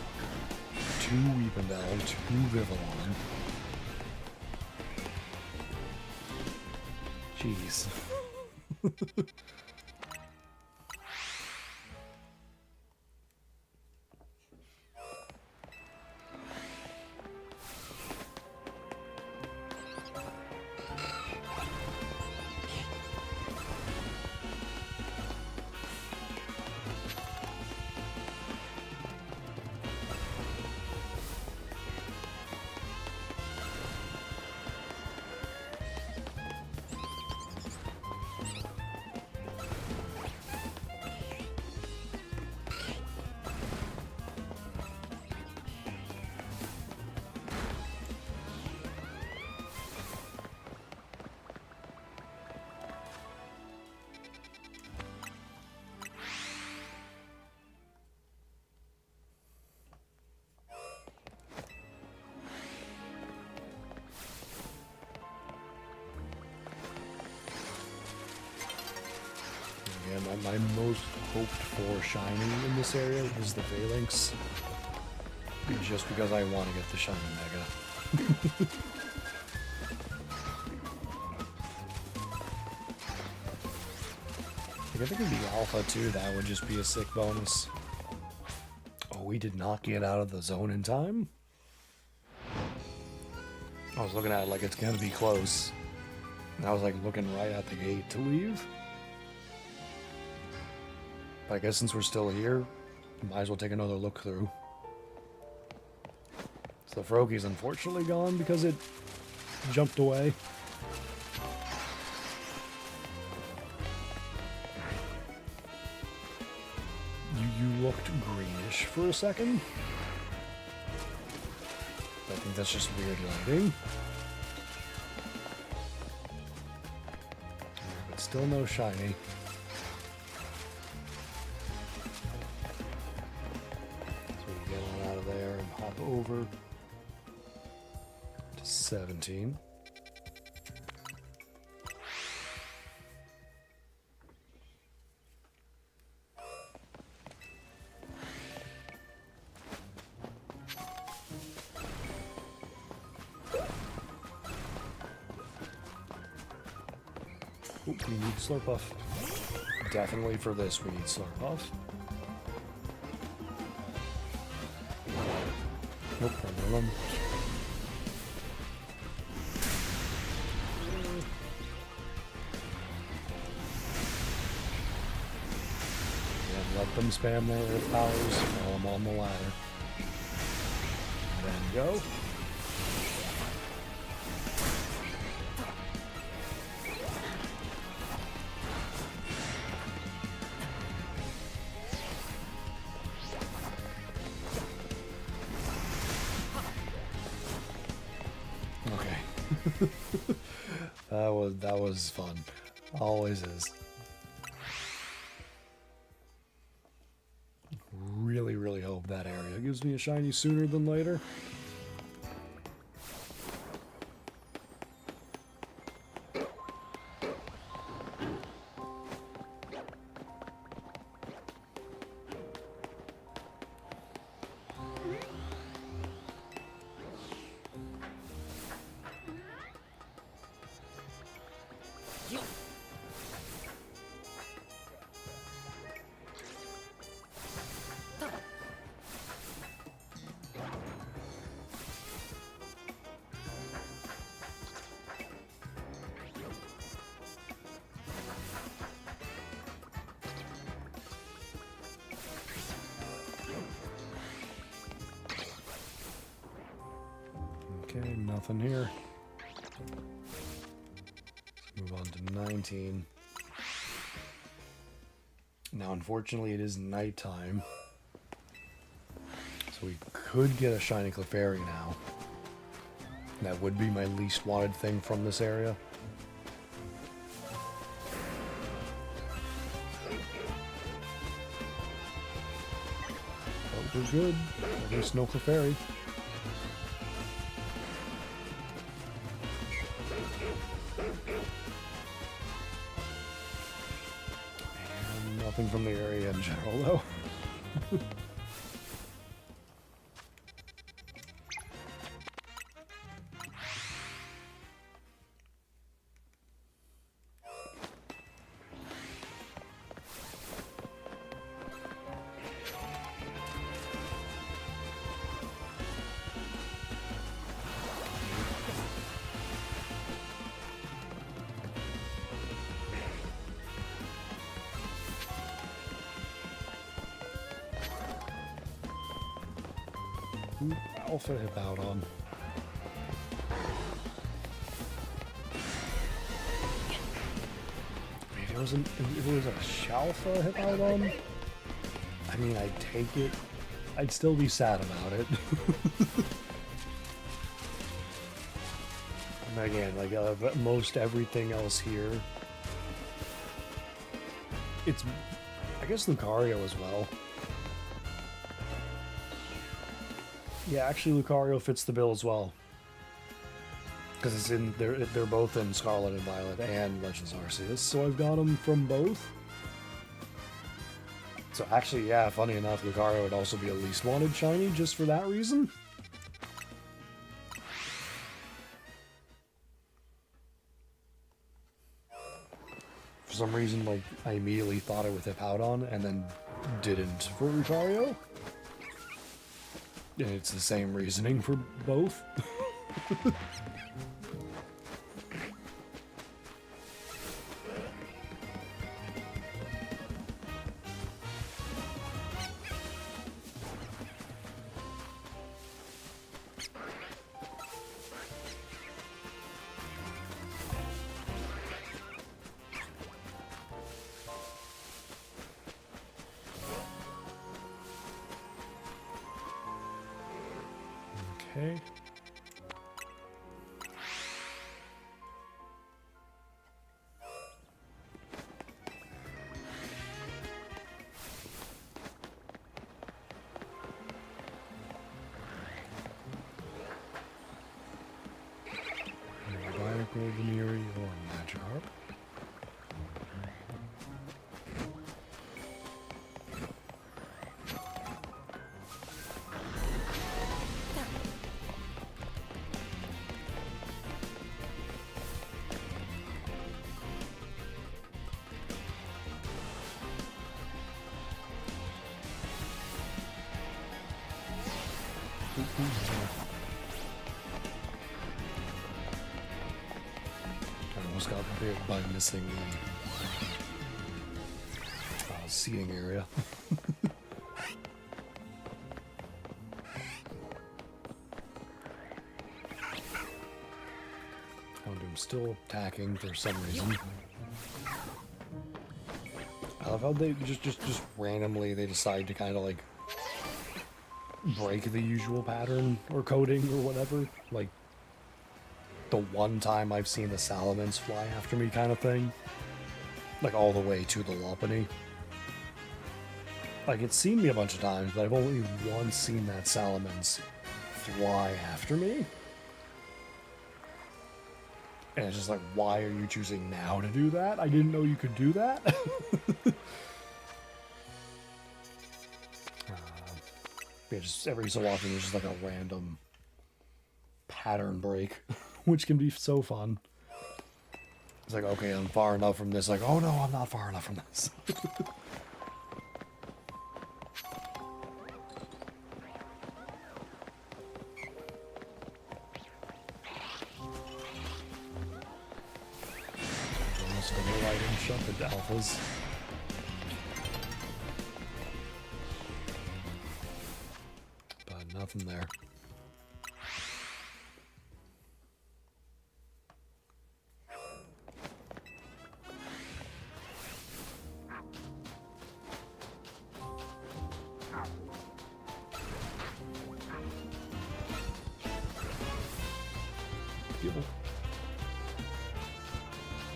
2 Weependel, 2 Vivillon. Jeez. My most hoped for shiny in this area is the Phalanx. just because I want to get the Shiny Mega. Like, if it could be Alpha too, that would just be a sick bonus. Oh, we did not get out of the zone in time? I was looking at it like it's gonna be close. And I was like looking right at the gate to leave. But I guess since we're still here, might as well take another look through. So Froakie's unfortunately gone because it jumped away. You looked greenish for a second. I think that's just weird lighting. But still no shiny. So we get on out of there and hop over to 17. Oop, we need Slurpuff. Definitely for this we need Slurpuff. Nope, wrong one. Yeah, let them spam their earth powers while I'm on the ladder. Then go. That was fun. Always is. Really hope that area gives me a shiny sooner than later. Okay, nothing here. Let's move on to 19. Now, unfortunately, it is nighttime. So we could get a shiny Clefairy now. That would be my least wanted thing from this area. But we're good. At least no Clefairy. And nothing from the area in general, though. Alpha Hippowdon. If it was a Shalfa Hippowdon, I mean, I'd take it. I'd still be sad about it. And again, like most everything else here, it's, I guess, Lucario as well. Yeah, actually, Lucario fits the bill as well, because it's in they're both in Scarlet and Violet and Legends Arceus, so I've got them from both. So actually, yeah, funny enough, Lucario would also be a least wanted shiny just for that reason. For some reason, like, I immediately thought it with Hippowdon and then didn't for Lucario. And it's the same reasoning for both. Okay. Golden Eerie or Magikarp. I almost got bit by missing the seating area. I'm still attacking for some reason. I love how they just randomly they decide to kind of like break the usual pattern or coding or whatever. Like the one time I've seen the Salamence fly after me kind of thing. Like all the way to the Lopunny. Like it's seen me a bunch of times, but I've only once seen that Salamence fly after me. And it's just like, why are you choosing now to do that? I didn't know you could do that. Yeah, just every so often there's just like a random pattern break, which can be so fun. It's like, okay, I'm far enough from this. Like, oh no, I'm not far enough from this. Almost go right and shove into alphas. But nothing there.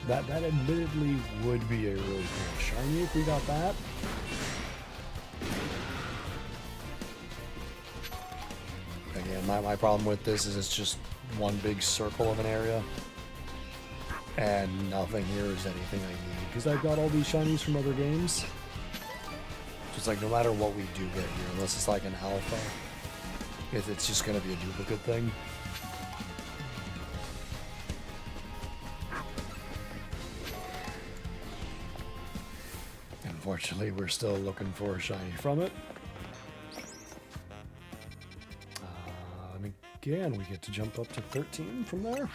That admittedly would be a really cool shiny if we got that. Again, my problem with this is it's just one big circle of an area. And nothing here is anything I need. Because I've got all these shinies from other games. Just like no matter what we do get here, unless it's like an alpha, it's just going to be a duplicate thing. Unfortunately, we're still looking for a shiny from it. And again, we get to jump up to 13 from there.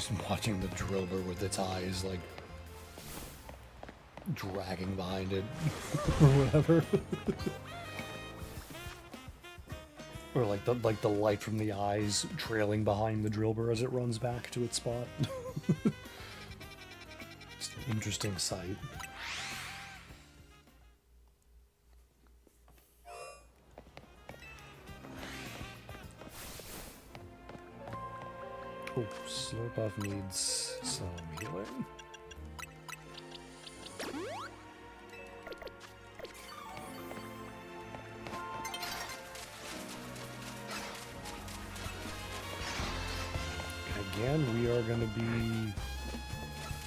Just watching the Drillbur with its eyes, like, dragging behind it, or whatever. Or like the light from the eyes trailing behind the Drillbur as it runs back to its spot. Just an interesting sight. Oh, Slurpuff needs some healing. Again, we are going to be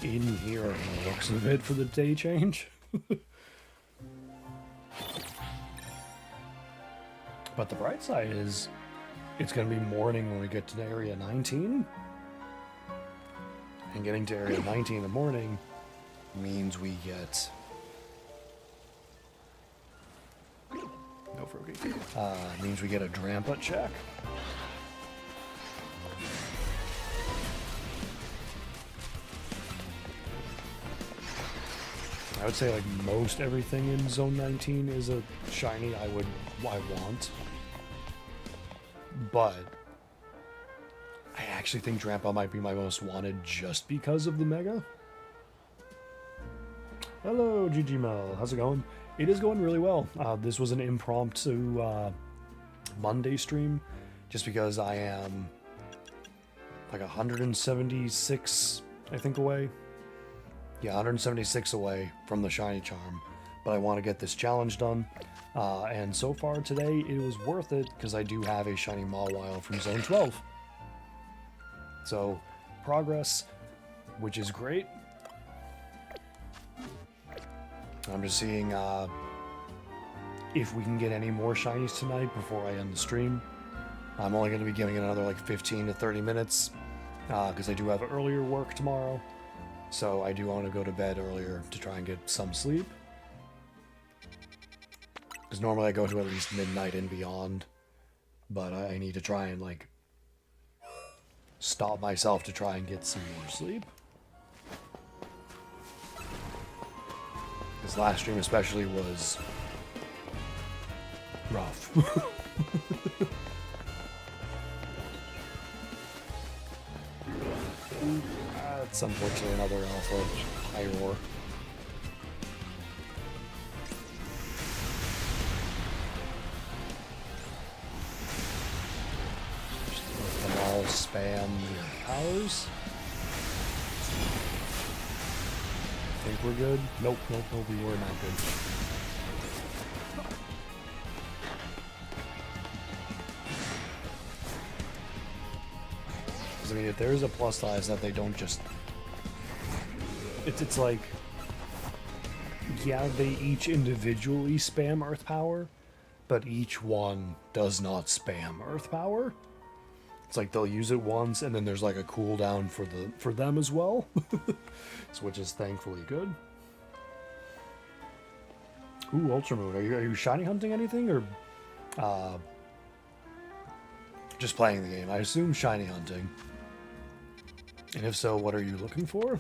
in here on the looks of it for the day change. But the bright side is, it's going to be morning when we get to Area 19. And getting to Area 19 in the morning means we get... No Froakie. Means we get a Drampa check. I would say like most everything in Zone 19 is a shiny I want. But I actually think Drampa might be my most wanted just because of the Mega. Hello, GG Mel. How's it going? It is going really well. This was an impromptu Monday stream just because I am like 176, I think, away. Yeah, 176 away from the Shiny Charm, but I want to get this challenge done. And so far today, it was worth it because I do have a Shiny Mawile from Zone 12. So, progress, which is great. I'm just seeing if we can get any more Shinies tonight before I end the stream. I'm only going to be giving it another like 15 to 30 minutes because I do have earlier work tomorrow. So I do want to go to bed earlier to try and get some sleep. Because normally I go to at least midnight and beyond. But I need to try and, like, stop myself to try and get some more sleep. This last stream especially was rough. That's unfortunately another alpha Iroar. Just let them all spam your powers. Think we're good? Nope, we were not good. I mean, if there is a plus size that they don't just... It's like... Yeah, they each individually spam Earth Power, but each one does not spam Earth Power. It's like they'll use it once, and then there's like a cooldown for them as well. So, which is thankfully good. Ooh, Ultramoon. Are you shiny hunting anything, or... just playing the game? I assume shiny hunting. And if so, what are you looking for?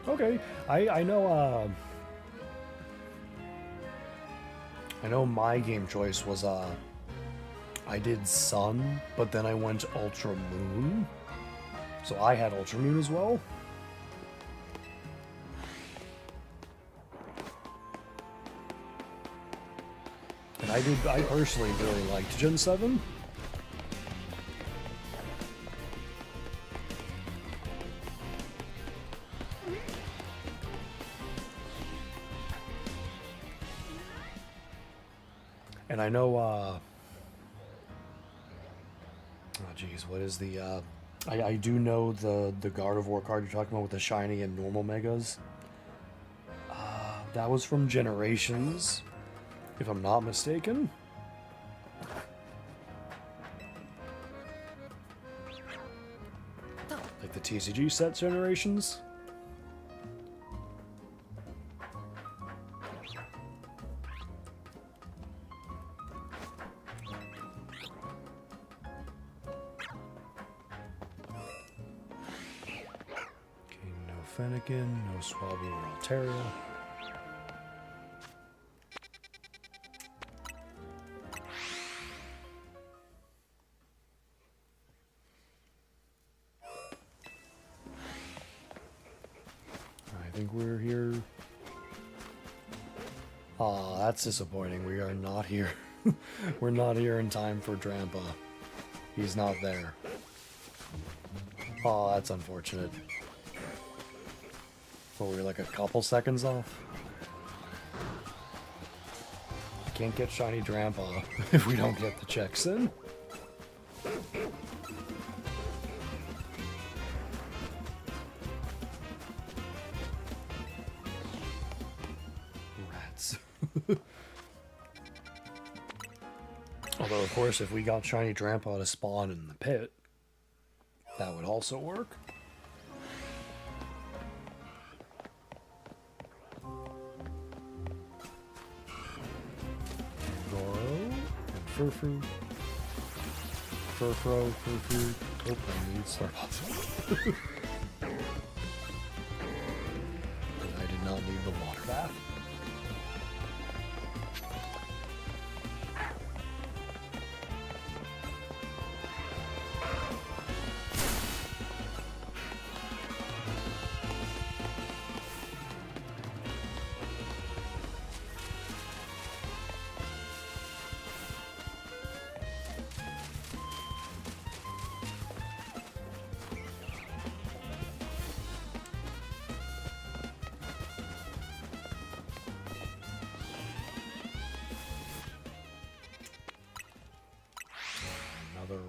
Okay, I know my game choice was I did Sun, but then I went Ultra Moon. So I had Ultra Moon as well. And I personally really liked Gen 7. And I know, oh geez, what is the, I do know the Gardevoir card you're talking about with the shiny and normal megas. That was from Generations, if I'm not mistaken. Like the TCG set generations. Fennekin, no Swablu or Altaria. I think we're here. Aw, that's disappointing. We are not here. We're not here in time for Drampa. He's not there. Aw, that's unfortunate. But we're like a couple seconds off. I can't get Shiny Drampa if we don't get the checks in. Rats. Although, of course, if we got Shiny Drampa to spawn in the pit, that would also work. Furfru. Furfro, Furfru. Oh, I need Slurpuff. I did not need the water bath.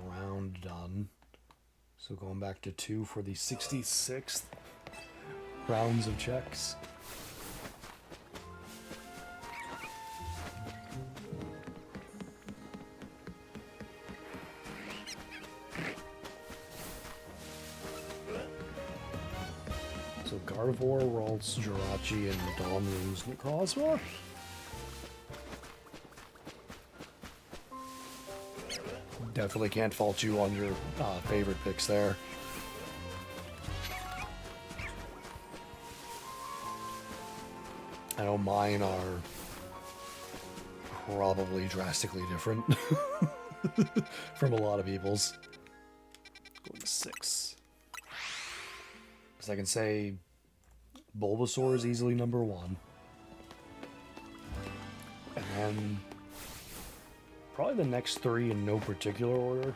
Round done. So going back to 2 for the 66th rounds of checks. So Gardevoir, Ralts, Jirachi, and Donru's Necrozma. Definitely can't fault you on your favorite picks there. I know mine are probably drastically different from a lot of people's. Going to 6. Because I can say Bulbasaur is easily number 1. And then probably the next 3 in no particular order.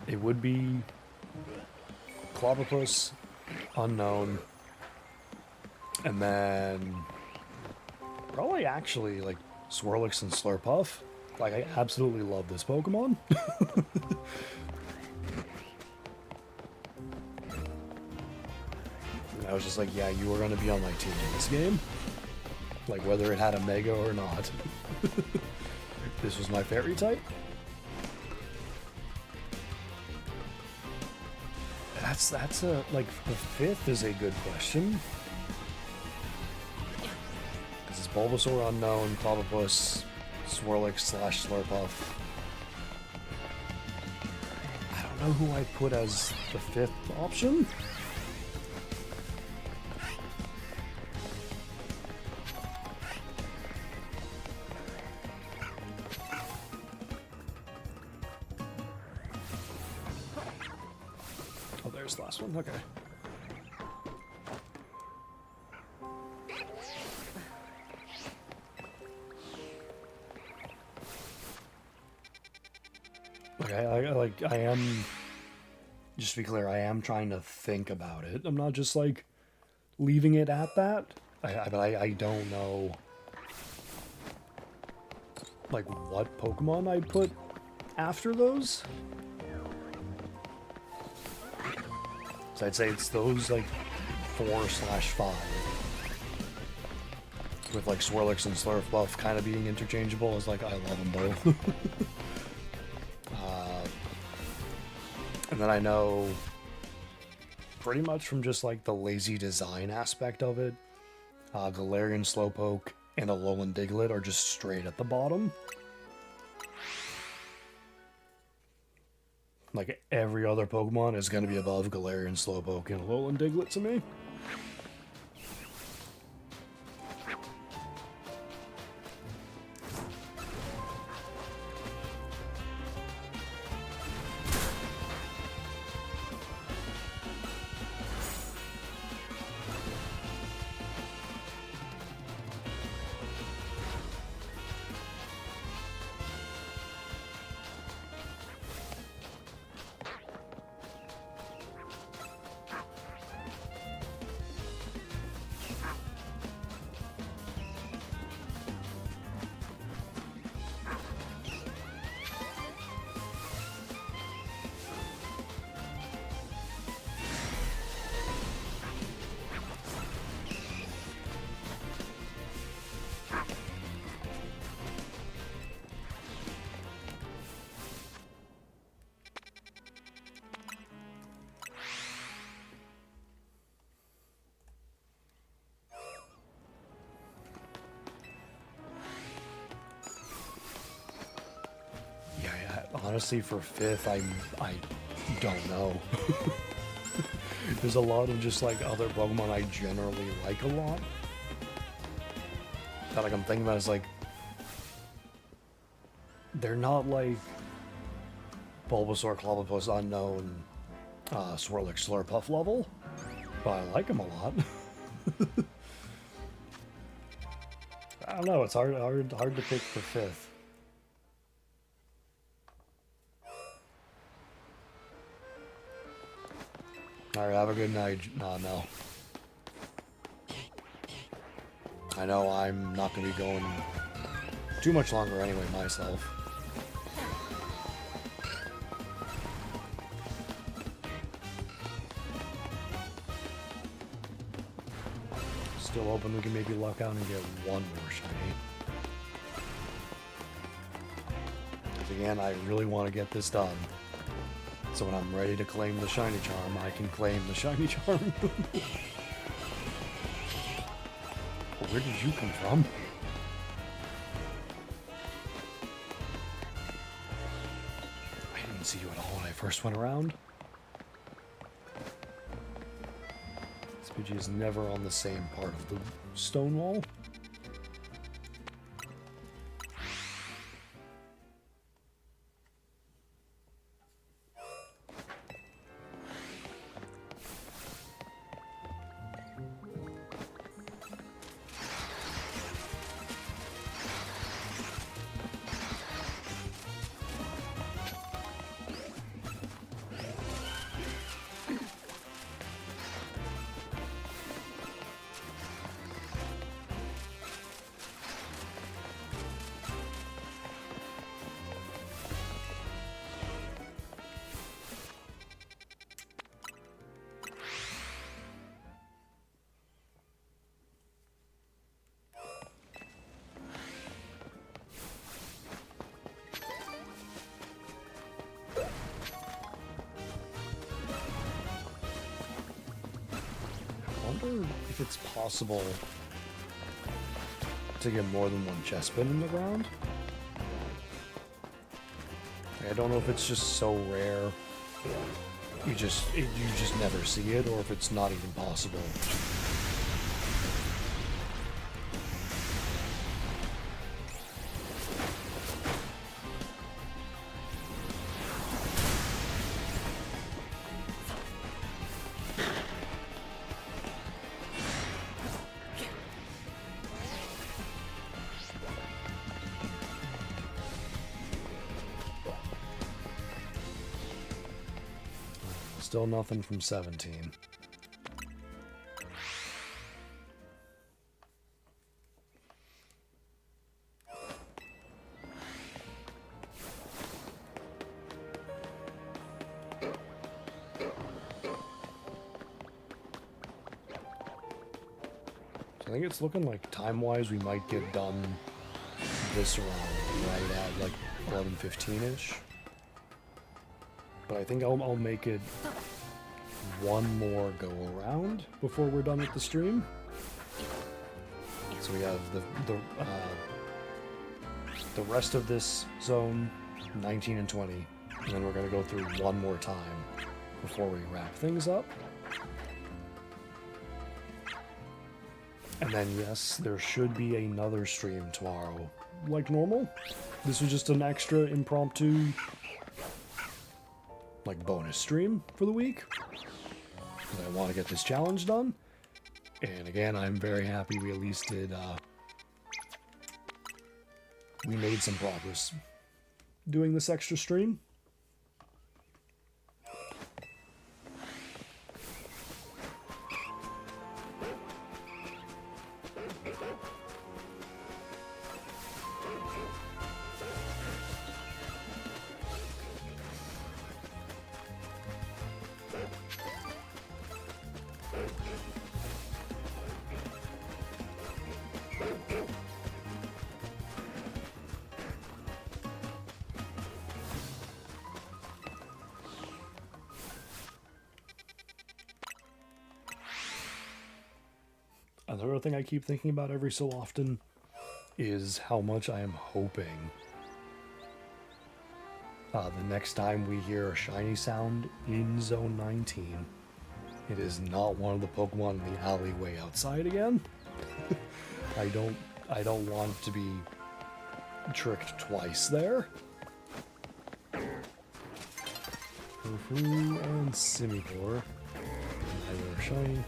It would be Clobbopus, Unknown, and then probably actually like Swirlix and Slurpuff. Like, I absolutely love this Pokemon. I was just like, yeah, you are going to be on my team in this game. Like, whether it had a Mega or not. This was my fairy type. That's a, like, the 5th is a good question. Because it's Bulbasaur, Unknown, Clobbopus, Swirlix / Slurpuff. I don't know who I put as the 5th option. Oh, there's the last one. Okay. Okay, I am, just to be clear, I am trying to think about it. I'm not just, like, leaving it at that. But I don't know, like, what Pokemon I'd put after those. So I'd say it's those, like, 4/5. with like Swirlix and Slurpuff kind of being interchangeable, is like I love them both. And then I know pretty much from just like the lazy design aspect of it, Galarian Slowpoke and Alolan Diglett are just straight at the bottom. Like every other Pokemon is going to be above Galarian Slowpoke and Alolan Diglett to me. Honestly, for 5th, I don't know. There's a lot of just like other Pokemon I generally like a lot. That like I'm thinking about is like they're not like Bulbasaur, Clobbopus, Unknown, Swirlix, Slurpuff level, but I like them a lot. I don't know. It's hard to pick for 5th. Alright, have a good night. No. I know I'm not going to be going too much longer anyway myself. Still hoping we can maybe luck out and get one more shiny. Because again, I really want to get this done. So when I'm ready to claim the shiny charm, I can claim the shiny charm. Where did you come from? I didn't see you at all when I first went around. This Pidgey is never on the same part of the stone wall. If it's possible to get more than one Chespin in the ground. I don't know if it's just so rare you just never see it, or if it's not even possible. Still nothing from 17. I think it's looking like time-wise we might get done this round right at like 11:15-ish. But I think I'll make it one more go around before we're done with the stream. So we have the rest of this zone, 19 and 20, and then we're going to go through one more time before we wrap things up. And then, yes, there should be another stream tomorrow, like normal. This was just an extra impromptu, like, bonus stream for the week. Because I want to get this challenge done. And again, I'm very happy we at least did, we made some progress doing this extra stream. Another thing I keep thinking about every so often is how much I am hoping the next time we hear a shiny sound in Zone 19, it is not one of the Pokemon in the alleyway outside again. I don't want to be tricked twice there. Fufu and Simipour. Neither are shiny.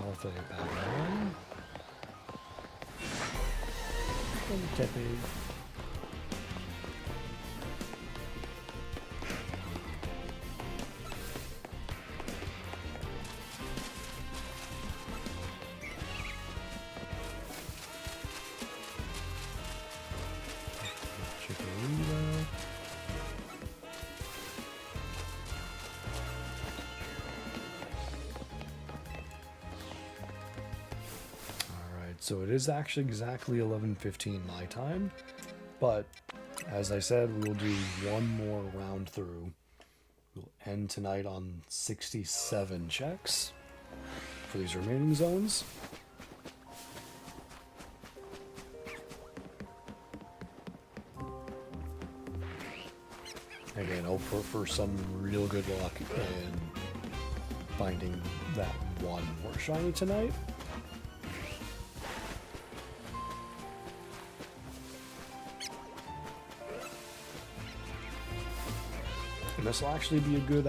I'll throw it back on. And Tepe. Chikorita. So it is actually exactly 11:15 my time, but as I said, we'll do one more round through. We'll end tonight on 67 checks for these remaining zones. Again, hope for some real good luck in finding that one more shiny tonight. And this will actually be a good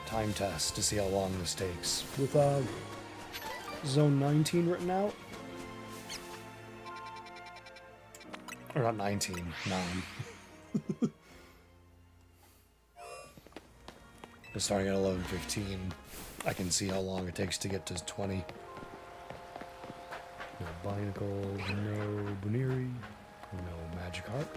time test to see how long this takes. With Zone 19 written out. Or not 19, 9. Just starting at 11:15, I can see how long it takes to get to 20. No Binacle, no Buniri, no Magikarp.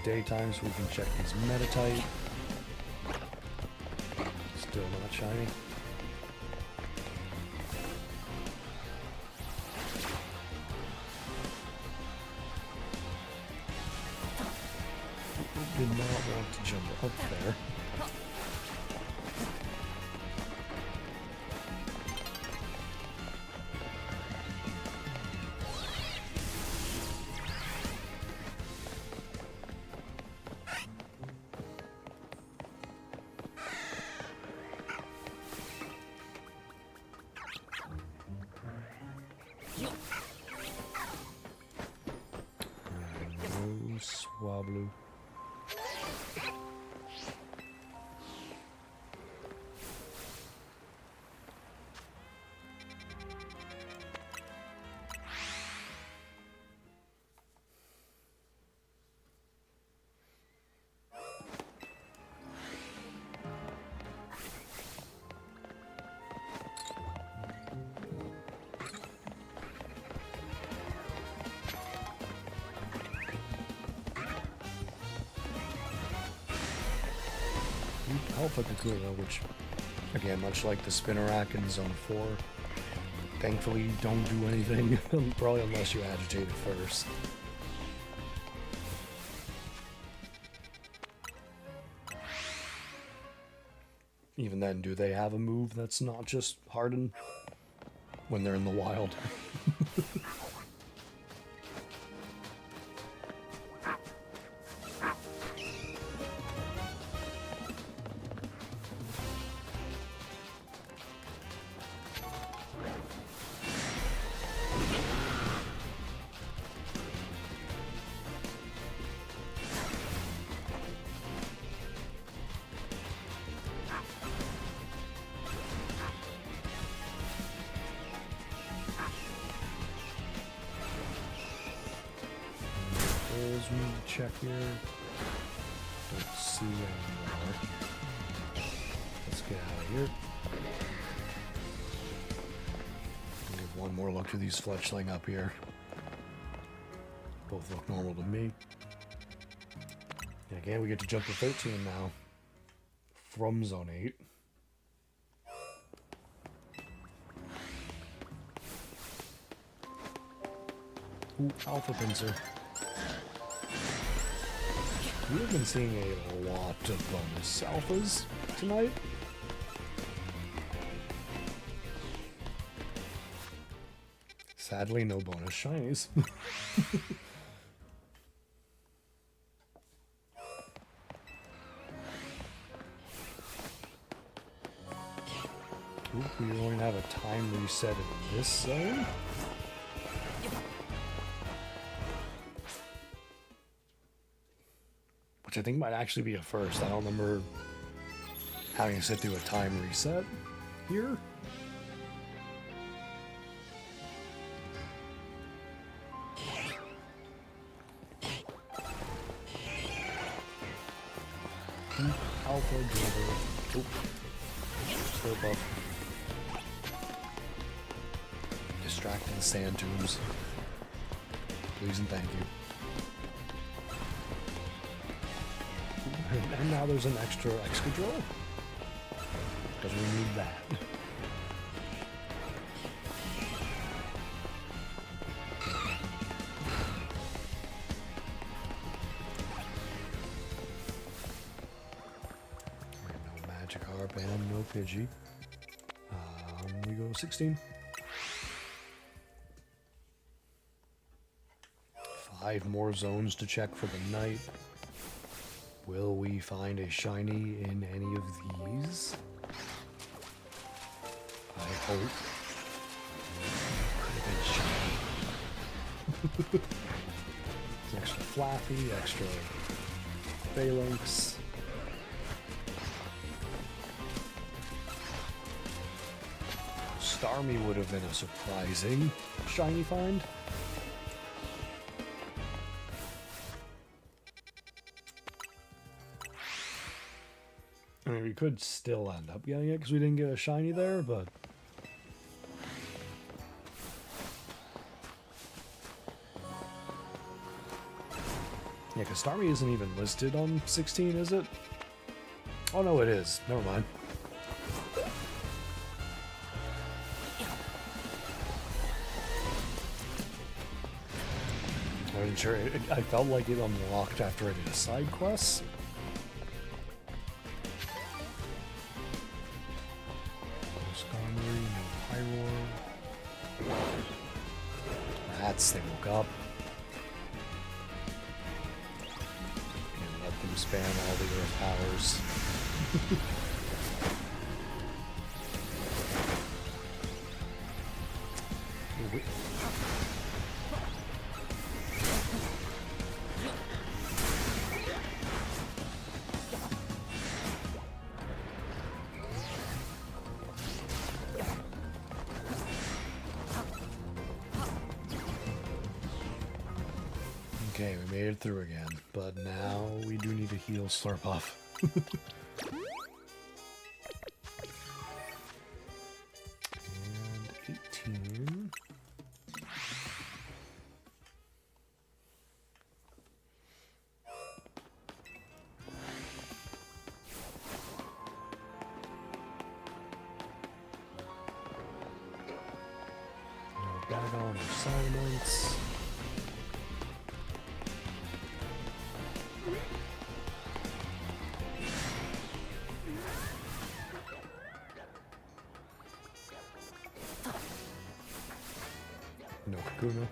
Daytime, so we can check these meta type. Still not shiny. Did not want to jump up there. Swablu. Alpha Kakuna, which, again, much like the Spinnerack in Zone 4, thankfully don't do anything, probably unless you agitate it first. Even then, do they have a move that's not just Harden when they're in the wild? We need to check here. Don't see anymore. Let's get out of here. Give one more look to these fletchling up here. Both look normal to me. And again, we get to jump to 13 now. From Zone 8. Ooh, Alpha Pincer. We have been seeing a lot of bonus alphas tonight. Sadly, no bonus shinies. Ooh, we only have a time reset in this zone. Which I think might actually be a first. I don't remember having to sit through a time reset here. Alpha Driver. Oop. Still buff. Distracting sand tombs. Please and thank you. And now there's an extra Excadrill. Because we need that. No Magikarp and no Pidgey. We go 16. 5 more zones to check for the night. Will we find a shiny in any of these? I hope. Could have been shiny. It's extra Flappy, extra Phalanx. Starmie would have been a surprising shiny find. I mean, we could still end up getting it because we didn't get a shiny there, but... Yeah, because Starmie isn't even listed on 16, is it? Oh no, it is. Never mind. I wasn't sure. I felt like it unlocked after I did a side quest. They woke up and let them spam all the earth powers. Okay, we made it through again, but now we do need to heal Slurpuff. And 18. Dagon or Silence. No Kakuna.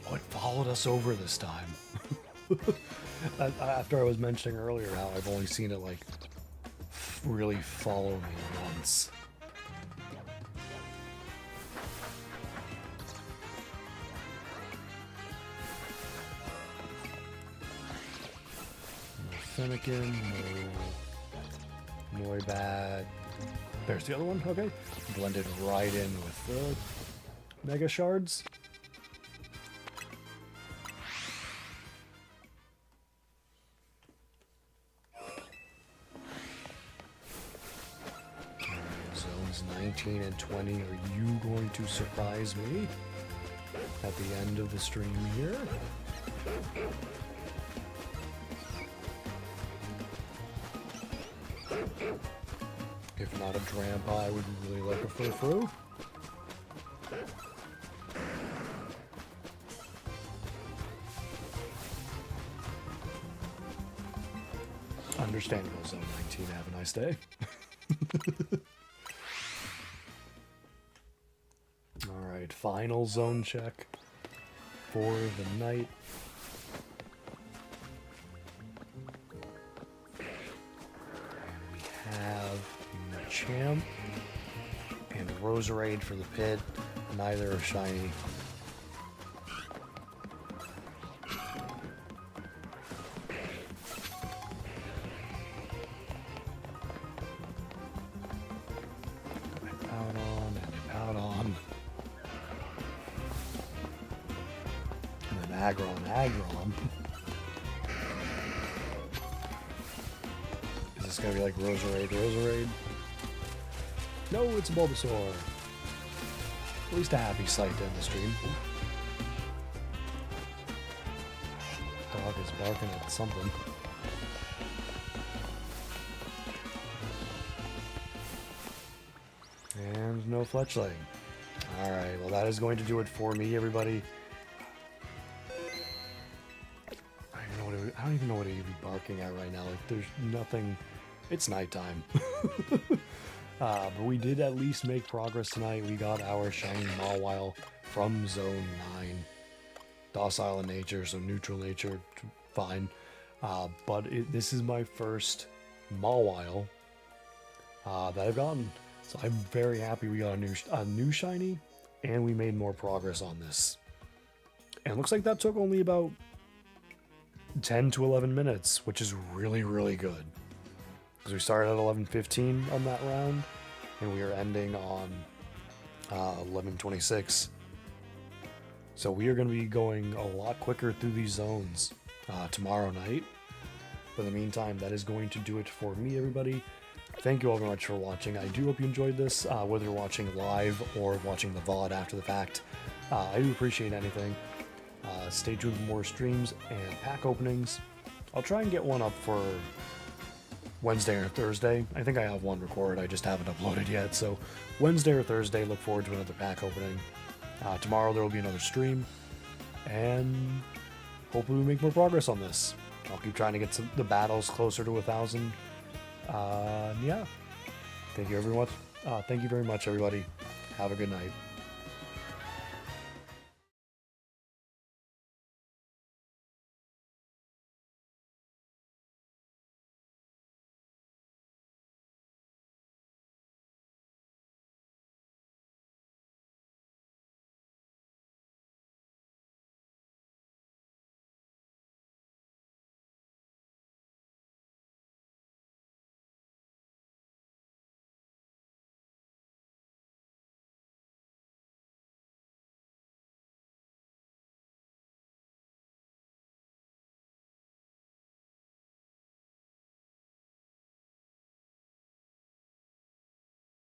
Oh, it followed us over this time. After I was mentioning earlier how I've only seen it like really follow me once. No Fennekin, no Noibat. There's the other one, okay. Blended right in with the Mega Shards. Zones 19 and 20, are you going to surprise me at the end of the stream here? If not a Drampa, I would really like a Furfrou. Understandable, Zone 19. Have a nice day. Alright, final zone check for the night. Champ and Roserade for the pit. Neither are shiny. Pout on and pout on. And then Aggron. Is this gonna be like Roserade? No, it's a Bulbasaur. At least a happy sight to end the stream. Dog is barking at something. And no Fletchling. Alright, well that is going to do it for me, everybody. I don't even know what he'd be barking at right now. Like, there's nothing. It's nighttime. But we did at least make progress tonight. We got our shiny Mawile from Zone 9. Docile in nature, so neutral nature, fine. But this is my first Mawile that I've gotten. So I'm very happy we got a new shiny, and we made more progress on this. And it looks like that took only about 10 to 11 minutes, which is really, really good. Because we started at 11:15 on that round, and we are ending on 11:26. So we are going to be going a lot quicker through these zones tomorrow night. But in the meantime, that is going to do it for me, everybody. Thank you all very much for watching. I do hope you enjoyed this, whether you're watching live or watching the VOD after the fact. I do appreciate anything. Stay tuned for more streams and pack openings. I'll try and get one up for Wednesday or Thursday. I think I have one recorded, I just haven't uploaded yet. So Wednesday or Thursday, look forward to another pack opening. Tomorrow there will be another stream, and hopefully we make more progress on this. I'll keep trying to get the battles closer to 1,000. Yeah. Thank you very much, everybody. Have a good night.